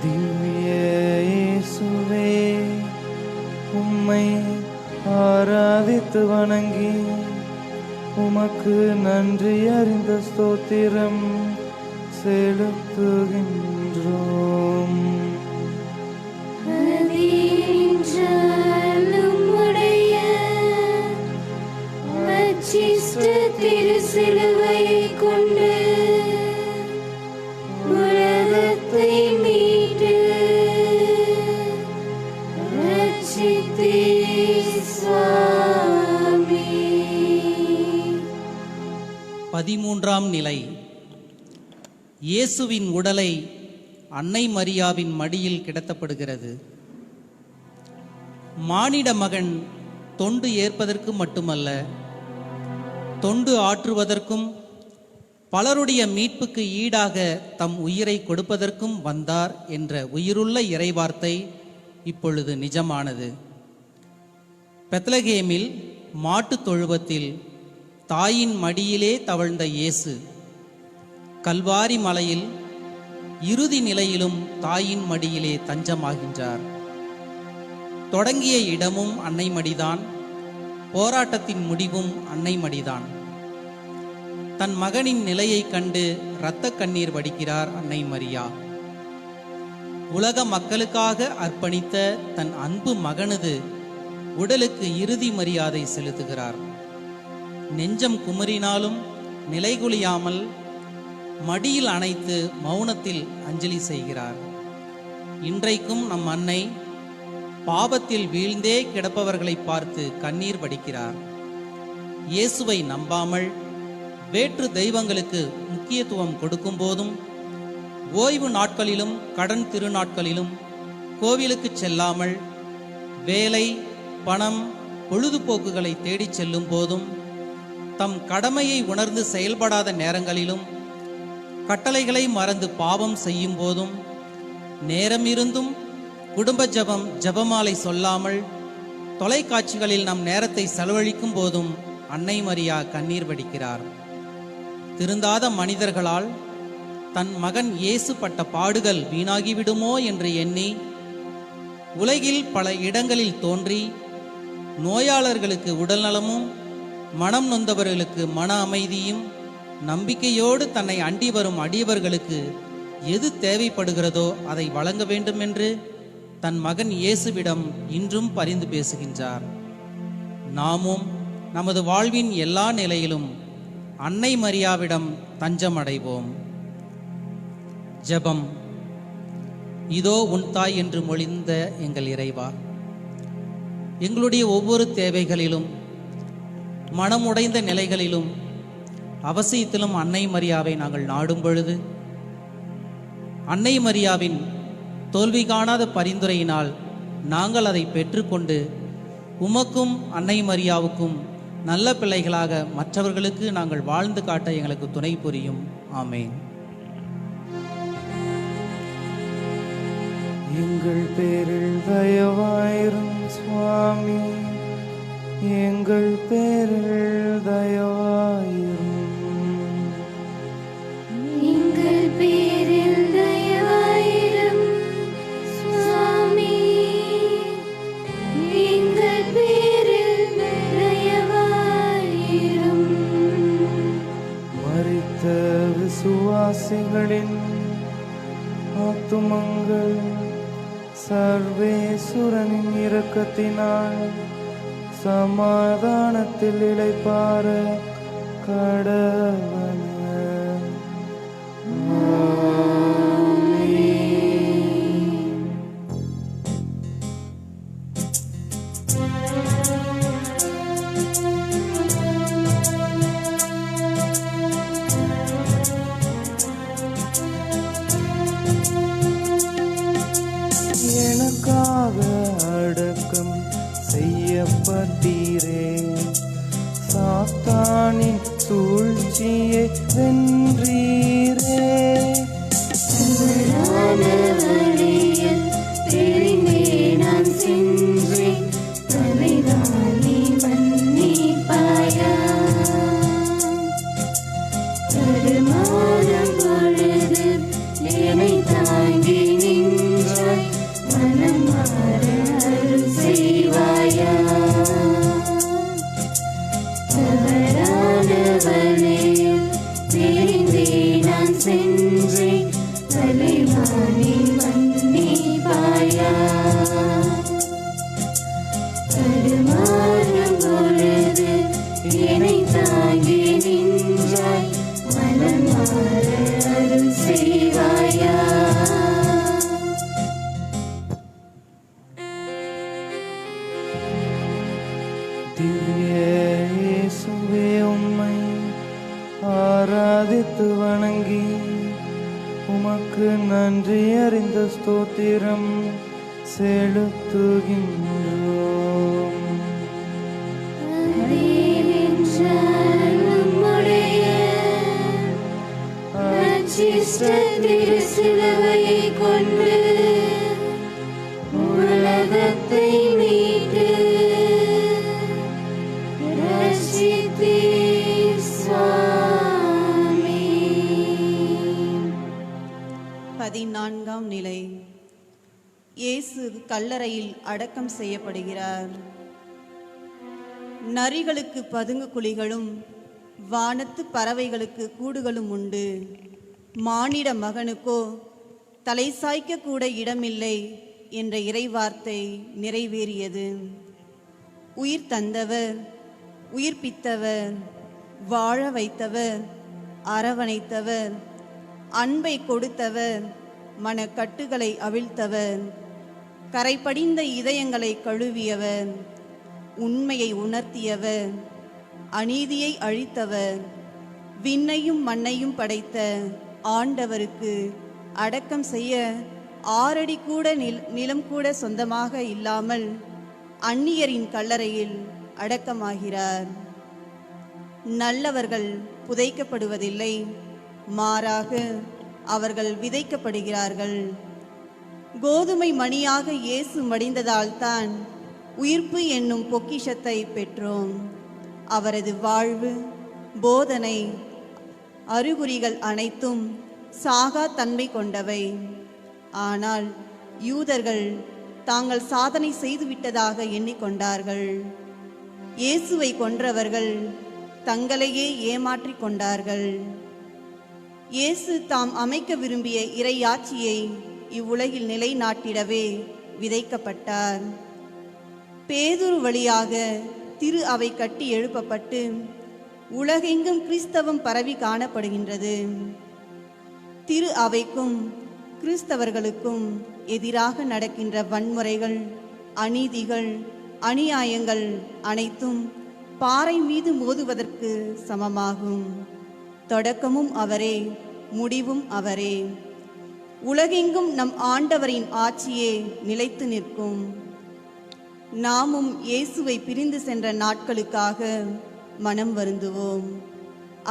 திவ்ய இயேசுவே, உம்மை ஆராதித்து வணங்கி உமக்கு நன்றி அறிந்த ஸ்தோத்திரம் செலுத்துகின்றோம். உம்முடைய அச்சிஷ்ட திருசிலுவையை கொண்டு உலகத்தை மீட்டு ரட்சித்தீர் சுவாமி. 13ஆம் நிலை. இயேசுவின் உடலை அன்னை மரியாவின் மடியில் கிடத்தப்படுகிறது. மானிட மகன் தொண்டு ஏற்பதற்கு மட்டுமல்ல, தொண்டு ஆற்றுவதற்கும் பலருடைய மீட்புக்கு ஈடாக தம் உயிரை கொடுப்பதற்கும் வந்தார் என்ற உயிருள்ள இறைவார்த்தை இப்பொழுது நிஜமானது. பெத்லகேமில் மாட்டுத் தொழுவத்தில் தாயின் மடியிலே தவழ்ந்த இயேசு கல்வாரி மலையில் இறுதி நிலையிலும் தாயின் மடியிலே தஞ்சமாகின்றார். தொடங்கிய இடமும் அன்னை மடிதான், போராட்டத்தின் முடிவும் அன்னை மடிதான். தன் மகனின் நிலையை கண்டு இரத்த கண்ணீர் வடிக்கிறார் அன்னை மரியா. உலக மக்களுக்காக அர்ப்பணித்த தன் அன்பு மகனது உடலுக்கு இறுதி மரியாதை செலுத்துகிறார். நெஞ்சம் குமரினாலும் நிலைகுலியாமல் மடியில் அணைத்து மௌனத்தில் அஞ்சலி செய்கிறார். இன்றைக்கும் நம் அன்னை பாவத்தில் வீழ்ந்தே கிடப்பவர்களை பார்த்து கண்ணீர் வடிக்கிறார். இயேசுவை நம்பாமல் வேற்று தெய்வங்களுக்கு முக்கியத்துவம் கொடுக்கும் போதும், ஓய்வு நாட்களிலும் கடன் திருநாட்களிலும் கோவிலுக்கு செல்லாமல் வேலை, பணம், பொழுதுபோக்குகளை தேடிச் செல்லும் போதும், தம் கடமையை உணர்ந்து செயல்படாத நேரங்களிலும், கட்டளைகளை மறந்து பாவம் செய்யும் போதும், நேரம் இருந்தும் குடும்ப ஜபம், ஜபமாலை சொல்லாமல் தொலைக்காட்சிகளில் நம் நேரத்தை செலவழிக்கும் போதும் அன்னை மரியா கண்ணீர் வடிக்கிறார். திருந்தாத மனிதர்களால் தன் மகன் இயேசு பட்ட பாடுகள் வீணாகிவிடுமோ என்று எண்ணி உலகில் பல இடங்களில் தோன்றி நோயாளர்களுக்கு உடல்நலமும், மனம் நொந்தவர்களுக்கு மன அமைதியும், நம்பிக்கையோடு தன்னை அண்டி வரும் அடியவர்களுக்கு எது தேவைப்படுகிறதோ அதை வழங்க வேண்டும் என்று தன் மகன் இயேசுவிடம் இன்றும் பரிந்து பேசுகின்றார். நாமும் நமது வாழ்வின் எல்லா நிலையிலும் அன்னை மரியாவிடம் தஞ்சம் அடைவோம். ஜெபம். இதோ உன் தாய் என்று மொழிந்த எங்கள் இறைவா, எங்களுடைய ஒவ்வொரு தேவைகளிலும், மனமுடைந்த நிலைகளிலும், அவசியத்திலும் அன்னை மரியாவை நாங்கள் நாடும் பொழுது, அன்னை மரியாவின் தோல்வி காணாத பரிந்துரையினால் நாங்கள் அதை பெற்றுக்கொண்டு உமக்கும் அன்னை மரியாவுக்கும் நல்ல பிள்ளைகளாக மற்றவர்களுக்கு நாங்கள் வாழ்ந்து காட்ட எங்களுக்கு துணை புரியும். ஆமேன். எங்கள் பேரில் தயவாயிரும் சுவாமி, எங்கள் பேரில் தயவாயிரும். எங்கள் பேரில் தயவாயிரும் சுவாமி, எங்கள் பேரில் தயவாயிரும். மரித்த விசுவாசிகளின் ஆத்துமங்கள் சர்வேசுரனின் இரக்கத்தினால் சமாதானத்தில் இளைப்பார கடவன. எனக்காக அடக்கம் செய்யப்பட்டீரே, சாத்தானின் சூழ்ச்சியை வென்றீரே. வழியில் தெரிந்தே நான் சென்றேன், தலைதானி மன்னிப்பாயா. தடுமாறும் பொழுது என்னை தாங்கி நின்றாய், மனம் மாற அருள் செய்வாயா. தவறான வழியில் தெரிந்தே நான் சென்றேன், தலைவாணி மன்னிப்பாயா. தடுமாறும் பொழுது என்னை தாங்கி நின்றாய், மனம் மாற அருள் செய்வாயா. திவ்ய இயேசுவே, உம்மை ஆராதித்து வணங்கி உமக்கு நன்றி அறிந்த ஸ்தோத்திரம் செலுத்துகின்றோம். அதேவென்றால் நம்முடைய அச்சிஷ்ட திருச்சிலுவையை கொண்டு உலகத்தை மீட்டு ரட்சித்தீர் சுவாமி. 14ஆம் நிலை. இயேசு கல்லறையில் அடக்கம் செய்யப்படுகிறார். நரிகளுக்கு பதுங்கு குழிகளும் வானத்து பறவைகளுக்கு கூடுகளும் உண்டு, மானிட மகனுக்கோ தலை சாய்க்க கூட இடமில்லை என்ற இறைவார்த்தை நிறைவேறியது. உயிர் தந்தவர், உயிர்ப்பித்தவர், வாழ வைத்தவர், அரவணைத்தவர், அன்பை கொடுத்தவர், மனக்கட்டுகளை அவிழ்த்தவர், கரைபடிந்த இதயங்களை கழுவியவர், உண்மையை உணர்த்தியவர், அநீதியை அழித்தவர், விண்ணையும் மண்ணையும் படைத்த ஆண்டவருக்கு அடக்கம் செய்ய 6 அடி கூட நிலம் கூட சொந்தமாக இல்லாமல் அந்நியரின் கல்லறையில் அடக்கமாகிறார். நல்லவர்கள் புதைக்கப்படுவதில்லை, மாறாக அவர்கள் விதைக்கப்படுகிறார்கள். கோதுமை மணியாக இயேசு மடிந்ததால் தான் உயிர்ப்பு என்னும் பொக்கிஷத்தை பெற்றோம். அவரது வாழ்வு, போதனை, அறிகுறிகள் அனைத்தும் சாகா தன்மை கொண்டவை. ஆனால் யூதர்கள் தாங்கள் சாதனை செய்துவிட்டதாக எண்ணிக்கொண்டார்கள். இயேசுவை கொன்றவர்கள் தங்களையே ஏமாற்றிக் கொண்டார்கள். இயேசு தாம் அமைக்க விரும்பிய இறையாட்சியை இவ்வுலகில் நிலைநாட்டிடவே விதைக்கப்பட்டார். பேதுரு வழியாக திரு அவை கட்டி எழுப்பப்பட்டு உலகெங்கும் கிறிஸ்தவம் பரவி காணப்படுகின்றது. திரு அவைக்கும் கிறிஸ்தவர்களுக்கும் எதிராக நடக்கின்ற வன்முறைகள், அநீதிகள், அநியாயங்கள் அனைத்தும் பாறை மீது மோதுவதற்கு சமமாகும். தொடக்கமும் அவரே, முடிவும் அவரே. உலகெங்கும் நம் ஆண்டவரின் ஆட்சியே நிலைத்து நிற்கும். நாமும் இயேசுவை பிரிந்து சென்ற நாட்களுக்காக மனம் வருந்துவோம்.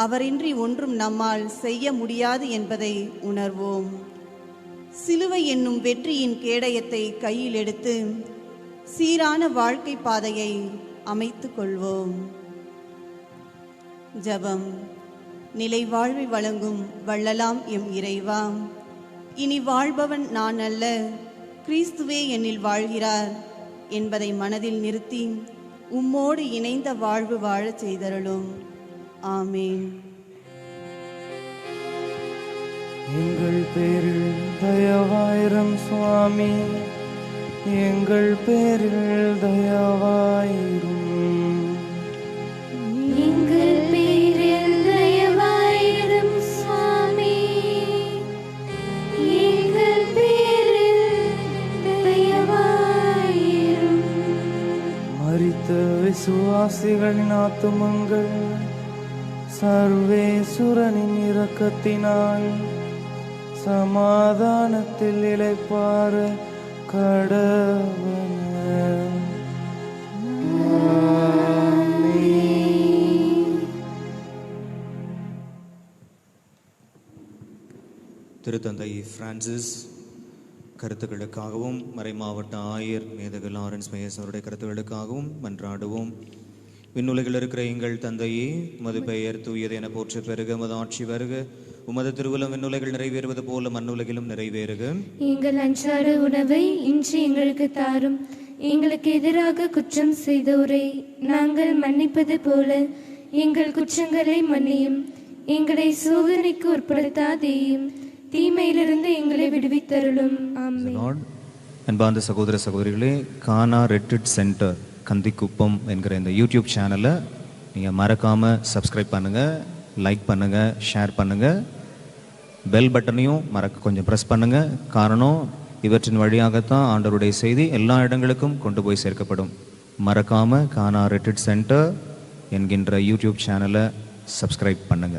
அவரின்றி ஒன்றும் நம்மால் செய்ய முடியாது என்பதை உணர்வோம். சிலுவை என்னும் வெற்றியின் கேடயத்தை கையில் எடுத்து சீரான வாழ்க்கை பாதையை அமைத்துக் கொள்வோம். ஜெபம். நிலை வாழ்வை வழங்கும் வள்ளலாம் எம் இறைவா, இனி வாழ்பவன் நான் அல்ல, கிறிஸ்துவே என்னில் வாழ்கிறார் என்பதை மனதில் நிறுத்தி உம்மோடு இணைந்த வாழ்வு வாழச் செய்தருளும். ஆமேன். எங்கள் பேரில் தயவாயிரம் சுவாமி, எங்கள் பேரில் தயவாயிரும். எங்கள் பேரில் விசுவாசிகளின் ஆத்துமங்கள் சர்வேசுரனின் இரக்கத்தினால் சமாதானத்தில் இளைப்பாற கடவுள். திருத்தந்தை பிரான்சிஸ் கருத்துக்களுக்காகவும் மறைமாவட்ட ஆயர் மேதகு லாரன்ஸ் மேயர்ஸ் அவருடைய கருத்துக்களுக்காகவும் மன்றாடுவோம். விண்ணுலகில் இருக்கிற எங்கள் தந்தையே, உமது பெயர் தூயது என போற்ற பெருக, உமது ஆட்சி வருக, உமது திருவுளம் விண்ணுலகில் நிறைவேறுவது போல மண்ணுலகிலும் நிறைவேறுக. எங்கள் அன்றாட உணவை இன்று எங்களுக்கு தாரும். எங்களுக்கு எதிராக குற்றம் செய்தோரை நாங்கள் மன்னிப்பது போல எங்கள் குற்றங்களை மன்னியும். எங்களை சோதனைக்கு உட்படுத்தாதேயும், தீமையிலிருந்து எங்களை விடுவித்தருளும். ஆமென். அன்பார்ந்த சகோதர சகோதரிகளே, கானா ரெட்ரிட் சென்டர் கந்திக்குப்பம் என்கிற இந்த யூடியூப் சேனலை நீங்கள் மறக்காமல் சப்ஸ்கிரைப் பண்ணுங்கள், லைக் பண்ணுங்கள், ஷேர் பண்ணுங்கள். பெல் பட்டனையும் கொஞ்சம் ப்ரெஸ் பண்ணுங்கள். காரணம், இவற்றின் வழியாகத்தான் ஆண்டவருடைய செய்தி எல்லா இடங்களுக்கும் கொண்டு போய் சேர்க்கப்படும். மறக்காமல் கானா ரெட்ரிட் சென்டர் என்கின்ற யூடியூப் சேனலை சப்ஸ்கிரைப் பண்ணுங்கள்.